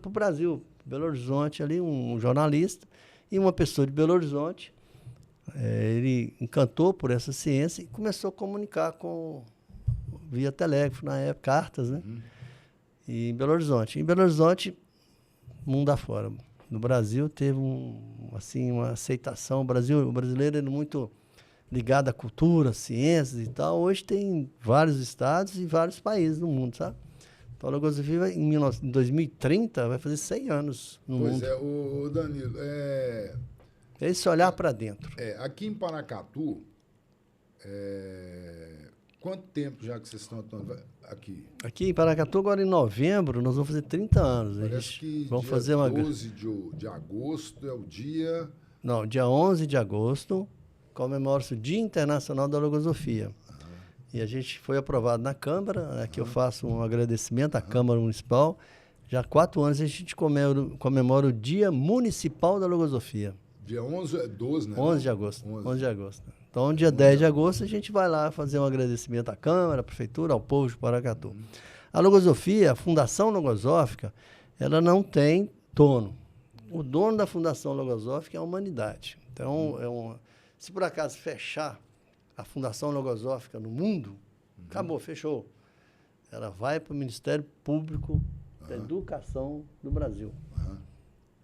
o Brasil, Belo Horizonte, ali um jornalista e uma pessoa de Belo Horizonte. Ele encantou por essa ciência e começou a comunicar via telégrafo, na época, cartas, né? E em Belo Horizonte. Em Belo Horizonte, mundo afora. No Brasil teve uma aceitação. O brasileiro é muito ligado à cultura, ciências e tal. Hoje tem vários estados e vários países no mundo, sabe? Então a logosofia em 2030 vai fazer 100 anos no mundo. Pois é, o Danilo, É esse olhar para dentro. Aqui em Paracatu, quanto tempo já que vocês estão atuando aqui? Aqui em Paracatu, agora em novembro, nós vamos fazer 30 anos. Parece que vamos dia fazer 12 de agosto é o dia... Não, dia 11 de agosto, comemora-se o Dia Internacional da Logosofia. E a gente foi aprovado na Câmara, aqui eu faço um agradecimento à Câmara Municipal. Já há 4 anos a gente comemora o Dia Municipal da Logosofia. Dia 11 é 12, né? 11 de agosto. 11 de agosto. Então, dia 10 de agosto, a gente vai lá fazer um agradecimento à Câmara, à Prefeitura, ao povo de Paracatu. A logosofia, a Fundação Logosófica, ela não tem dono. O dono da Fundação Logosófica é a humanidade. Então, se por acaso fechar a Fundação Logosófica no mundo, acabou, fechou. Ela vai para o Ministério Público da Educação do Brasil.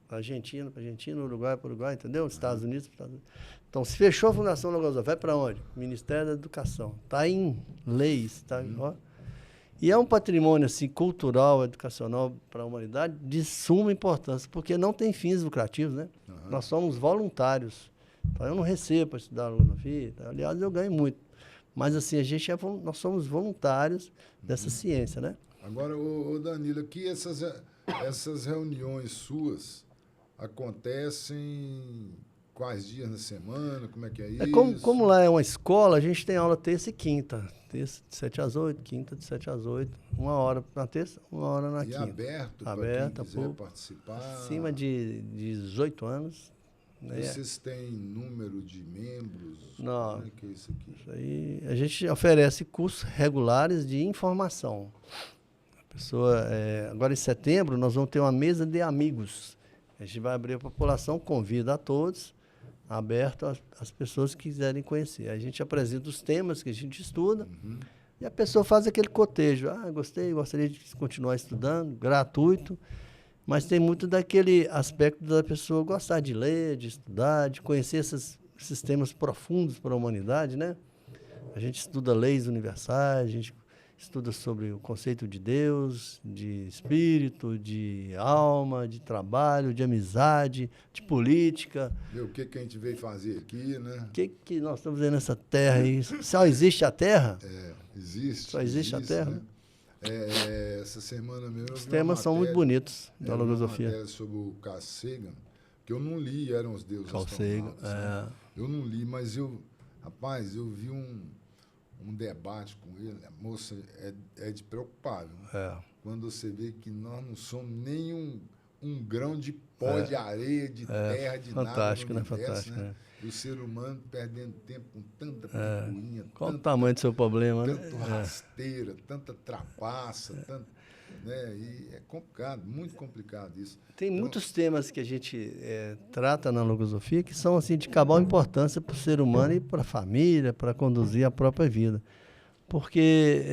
Argentina para Argentina, Uruguai para Uruguai, entendeu? Estados Unidos para Estados Unidos. Então, se fechou a Fundação Logosófica, vai para onde? Ministério da Educação. Está em leis, tá? E é um patrimônio assim, cultural, educacional para a humanidade de suma importância, porque não tem fins lucrativos, né? Nós somos voluntários. Então, eu não recebo para estudar logosofia, aliás, eu ganho muito. Mas, assim, nós somos voluntários dessa ciência, né? Agora, ô Danilo, aqui essas reuniões suas acontecem quais dias na semana? Como é que é isso? Como lá é uma escola, a gente tem aula terça e quinta. Terça de 7 às 8, quinta de 7 às 8. 1 hora na terça, 1 hora na quinta. E aberto para quem quiser participar? Acima de 18 anos. Né? Vocês têm número de membros? Não. Como é que é isso aqui? Isso aí, a gente oferece cursos regulares de informação. A pessoa, agora em setembro, nós vamos ter uma mesa de amigos. A gente vai abrir a população, convida a todos aberto às pessoas que quiserem conhecer. A gente apresenta os temas que a gente estuda e a pessoa faz aquele cotejo. Gostei, gostaria de continuar estudando, gratuito, mas tem muito daquele aspecto da pessoa gostar de ler, de estudar, de conhecer esses temas profundos para a humanidade, né? A gente estuda leis universais, a gente estuda sobre o conceito de Deus, de espírito, de alma, de trabalho, de amizade, de política. O que a gente veio fazer aqui, né? O que nós estamos fazendo nessa terra aí? Só existe a terra? Existe. Só existe a terra? Né? Essa semana mesmo... Os temas são muito bonitos da logosofia. Uma matéria sobre o Carl Sagan, que eu não li, eram os deuses Carl Sagan, Eu não li, mas rapaz, eu vi um debate com ele, moça, é de preocupar. Quando você vê que nós não somos nem um grão de pó de areia, de terra, de fantástico, nada. Fantástico, né? E o ser humano perdendo tempo com tanta picuinha. Qual o tamanho do seu problema, tanto rasteira, tanta trapaça, né? E é complicado, muito complicado isso. Tem muitos temas que a gente trata na logosofia que são assim de cabal importância para o ser humano e para a família, para conduzir a própria vida. Porque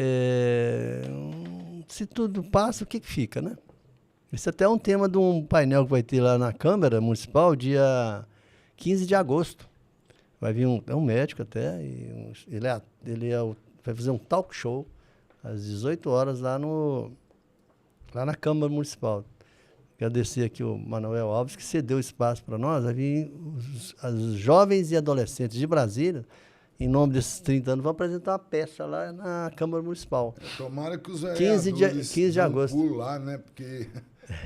se tudo passa, o que fica, né? Esse até é um tema de um painel que vai ter lá na Câmara Municipal, dia 15 de agosto. Vai vir um médico até, e vai fazer um talk show às 18 horas lá na Câmara Municipal. Agradecer aqui o Manuel Alves, que cedeu espaço para nós. Vai vir os jovens e adolescentes de Brasília, em nome desses 30 anos, vão apresentar uma peça lá na Câmara Municipal. Tomara que os vereadores 15 de agosto. Pulo lá, né? Porque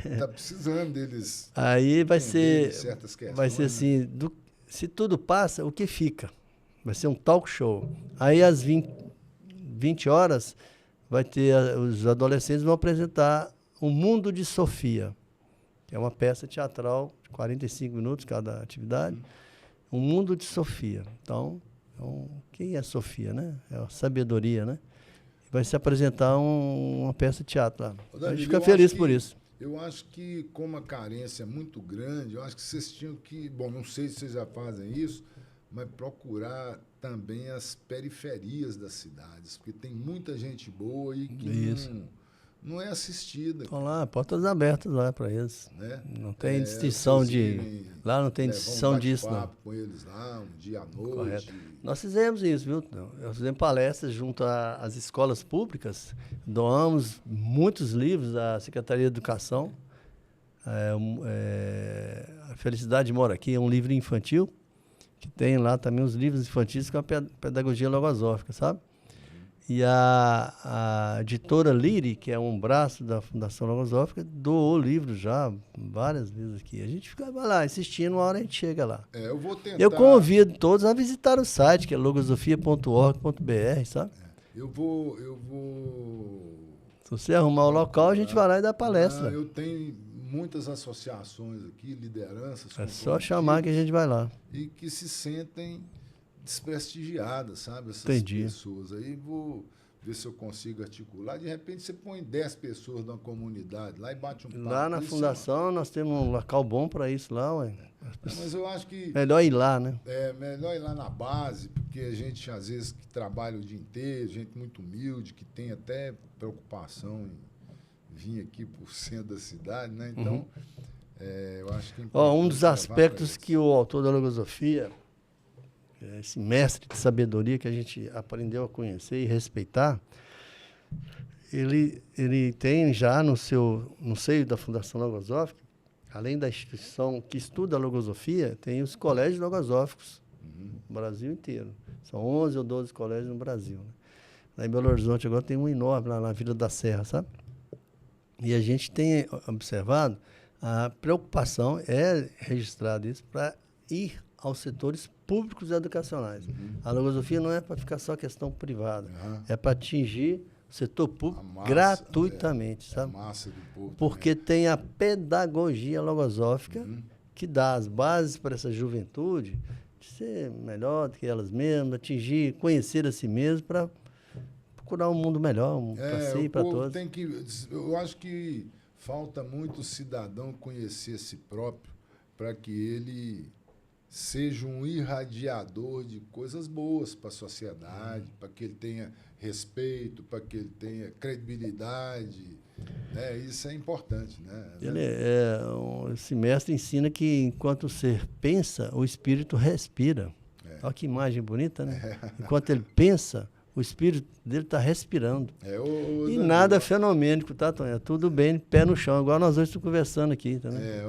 está precisando deles. Aí vai ser assim, né? se tudo passa, o que fica? Vai ser um talk show. Aí às 20 horas vai ter os adolescentes vão apresentar O Mundo de Sofia, que é uma peça teatral de 45 minutos cada atividade. O Mundo de Sofia. Então, quem é Sofia, né? É a sabedoria, né? Vai se apresentar uma peça de teatro lá. A gente fica feliz por isso. Eu acho que, como a carência é muito grande, eu acho que vocês tinham que... Bom, não sei se vocês já fazem isso, mas procurar também as periferias das cidades, porque tem muita gente boa e que não é assistida. Estão lá, portas abertas lá para eles. Né? Não tem distinção lá não tem distinção disso, não. Com eles lá, um dia à noite. Correto. Nós fizemos isso, viu? Nós fizemos palestras junto às escolas públicas, doamos muitos livros à Secretaria de Educação. A Felicidade Mora Aqui é um livro infantil, que tem lá também os livros infantis com a pedagogia logosófica, sabe? E a editora Liri, que é um braço da Fundação Logosófica, doou livros já várias vezes aqui. A gente vai lá assistindo, uma hora a gente chega lá. Eu vou tentar... Eu convido todos a visitar o site, que é logosofia.org.br, sabe? Eu vou... Se você arrumar o local, a gente vai lá e dá palestra. Eu tenho muitas associações aqui, lideranças. É só chamar que a gente vai lá. E que se sentem desprestigiadas, sabe? Essas pessoas. Aí vou ver se eu consigo articular. De repente você põe 10 pessoas na comunidade lá e bate um papo. Lá na fundação nós temos um local bom para isso lá, ué. Mas eu acho que... Melhor ir lá, né? Melhor ir lá na base, porque a gente, às vezes, que trabalha o dia inteiro, gente muito humilde, que tem até preocupação em vir aqui por centro da cidade, né? Então, eu acho que... Um dos aspectos que o autor da logosofia, esse mestre de sabedoria que a gente aprendeu a conhecer e respeitar, ele tem já no seio da Fundação Logosófica, além da instituição que estuda a logosofia, tem os colégios logosóficos no Brasil inteiro. São 11 ou 12 colégios no Brasil. Né? Lá em Belo Horizonte agora tem um enorme, lá na Vila da Serra, sabe? E a gente tem observado, a preocupação é registrar isso para ir aos setores públicos e educacionais. A logosofia não é para ficar só questão privada, é para atingir o setor público gratuitamente, sabe? A massa do povo porque tem a pedagogia logosófica que dá as bases para essa juventude de ser melhor do que elas mesmas, atingir, conhecer a si mesmo para procurar um mundo melhor, para si e para todos. Eu acho que falta muito o cidadão conhecer a si próprio para que ele seja um irradiador de coisas boas para a sociedade, para que ele tenha respeito, para que ele tenha credibilidade, né? Isso é importante, né? Esse mestre ensina que enquanto o ser pensa, o espírito respira. Olha que imagem bonita, né? Enquanto ele pensa, o espírito dele está respirando. E nada fenomênico, tá, Tonho? Tudo bem, pé no chão, igual nós dois estamos conversando aqui. Tá, né?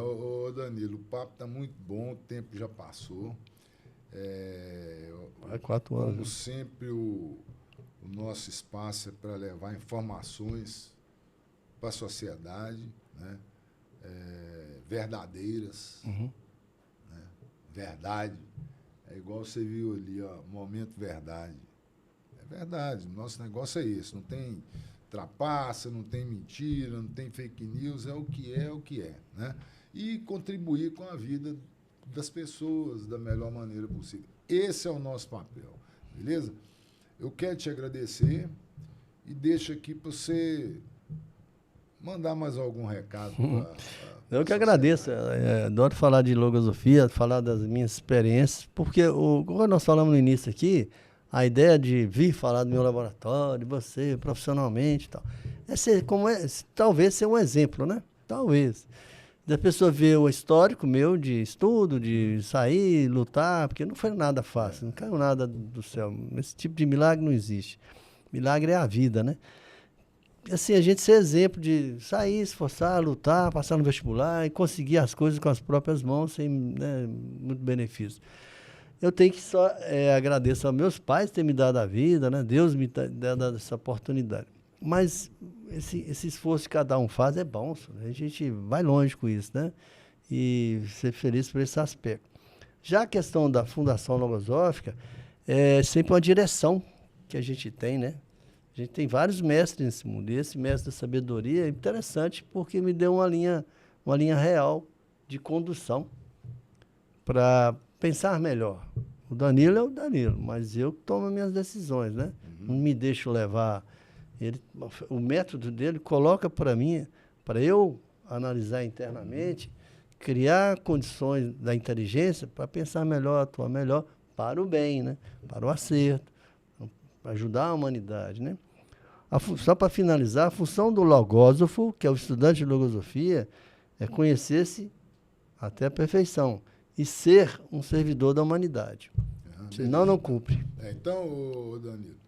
Danilo, o papo está muito bom, o tempo já passou. Há 4 anos. Como sempre, o nosso espaço é para levar informações para a sociedade, né? Verdadeiras, né? Verdade. É igual você viu ali, ó, momento verdade. É verdade, nosso negócio é esse, não tem trapaça, não tem mentira, não tem fake news, é o que é, né? E contribuir com a vida das pessoas da melhor maneira possível. Esse é o nosso papel, beleza? Eu quero te agradecer e deixo aqui para você mandar mais algum recado. Eu que agradeço. Adoro falar de logosofia, falar das minhas experiências, porque como nós falamos no início aqui, a ideia de vir falar do meu laboratório, de você, profissionalmente e tal, talvez ser um exemplo, né? Talvez. Da pessoa ver o histórico meu de estudo, de sair, lutar, porque não foi nada fácil, não caiu nada do céu. Esse tipo de milagre não existe. Milagre é a vida, né? Assim, a gente ser exemplo de sair, esforçar, lutar, passar no vestibular e conseguir as coisas com as próprias mãos, sem, né, muito benefício. Eu tenho que só agradecer aos meus pais ter me dado a vida, né? Deus me dado essa oportunidade. Mas esse esforço que cada um faz é bom, né? A gente vai longe com isso, né? E ser feliz por esse aspecto. Já a questão da Fundação Logosófica é sempre uma direção que a gente tem, né? A gente tem vários mestres nesse mundo. E esse mestre da sabedoria é interessante porque me deu uma linha real de condução para pensar melhor. O Danilo é o Danilo, mas eu tomo minhas decisões, né? Não me deixo levar. O método dele coloca para mim, para eu analisar internamente, criar condições da inteligência para pensar melhor, atuar melhor para o bem, né? Para o acerto, para ajudar a humanidade, né? Só para finalizar, a função do logósofo, que é o estudante de logosofia, é conhecer-se até a perfeição e ser um servidor da humanidade. Senão não cumpre. Então, Danilo,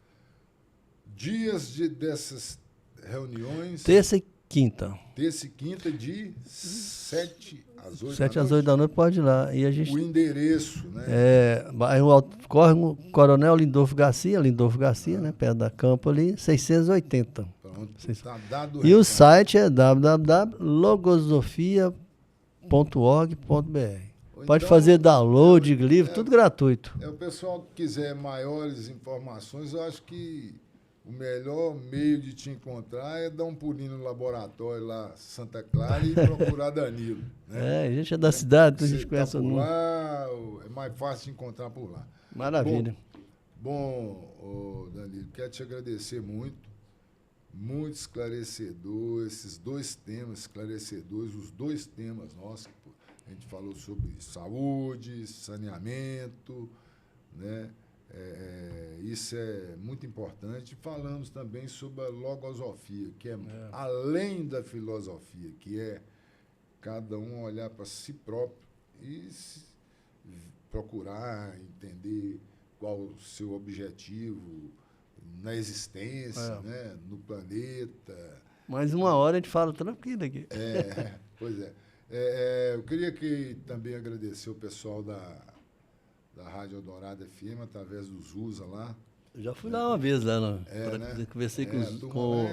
dias dessas reuniões... Terça e quinta. Terça e quinta, de 7 às 8 7 às 8 da noite pode ir lá. E a gente, o endereço, né? Bairro Córrego Coronel Lindolfo Garcia, né? Perto da Campo ali, 680. Pronto, tá dado o E o recado. site é www.logosofia.org.br. Pode fazer download, livro, tudo gratuito. O pessoal que quiser maiores informações, eu acho que o melhor meio de te encontrar é dar um pulinho no laboratório lá, Santa Clara, e procurar Danilo. Né? A gente é da cidade, então a gente conhece tá o por nome. lá, é mais fácil de encontrar por lá. Maravilha. Bom, Danilo, quero te agradecer muito. Muito esclarecedor, esses 2 temas esclarecedores, os 2 temas nossos. A gente falou sobre saúde, saneamento, né? Isso é muito importante. Falamos também sobre a logosofia, que é além da filosofia, que é cada um olhar para si próprio e procurar entender qual o seu objetivo na existência, né? No planeta. Mais 1 hora a gente fala tranquilo aqui. Pois é. Eu queria também agradecer o pessoal da Rádio Eldorado FM, através dos USA lá. Eu já fui lá uma vez, lá, né? Conversei com o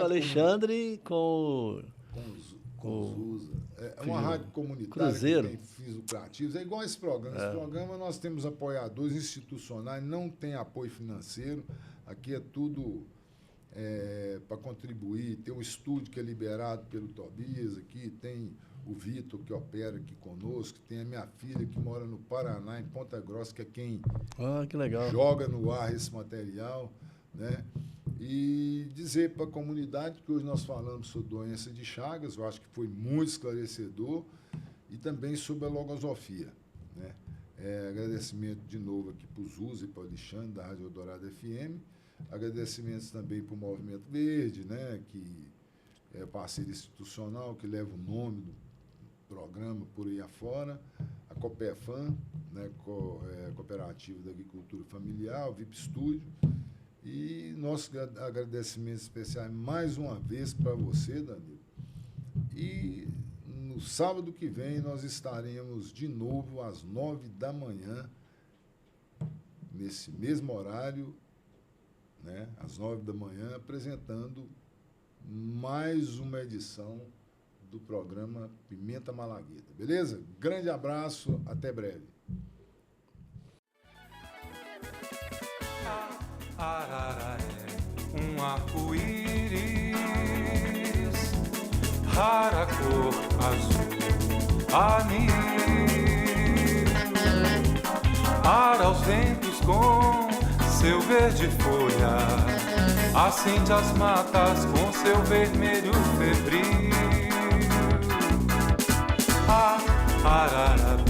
Alexandre e com os USA. É uma rádio comunitária Cruzeiro. que tem fins lucrativos. É igual esse programa. Esse programa nós temos apoiadores institucionais, não tem apoio financeiro. Aqui é tudo para contribuir. Tem um estúdio que é liberado pelo Tobias aqui, tem o Vitor, que opera aqui conosco, tem a minha filha, que mora no Paraná, em Ponta Grossa, que é quem que legal. joga no ar esse material, né? E dizer para a comunidade que hoje nós falamos sobre doença de Chagas, eu acho que foi muito esclarecedor, e também sobre a logosofia, né? Agradecimento de novo aqui para o Zuz e para o Alexandre, da Rádio Eldorado FM. Agradecimentos também para o Movimento Verde, né, que é parceiro institucional, que leva o nome do programa por aí afora. A Copefam, né, Cooperativa da Agricultura Familiar, o VIP Studio. E nossos agradecimentos especiais mais uma vez para você, Danilo. E no sábado que vem nós estaremos de novo às 9 da manhã, nesse mesmo horário, né, às 9 da manhã, apresentando mais uma edição do programa Pimenta Malagueta. Beleza? Grande abraço, até breve. Arara é um arco-íris, rara cor azul, anil. Ara aos ventos com seu verde folha, acende as matas com seu vermelho febril. A arara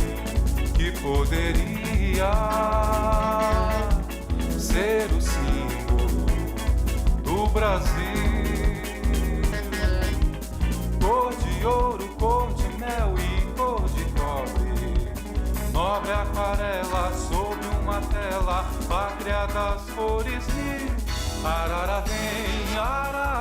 que poderia ser o símbolo do Brasil. Cor de ouro, cor de mel e cor de cobre, nobre aquarela sob uma tela, pátria das flores mil. Arara vem, arara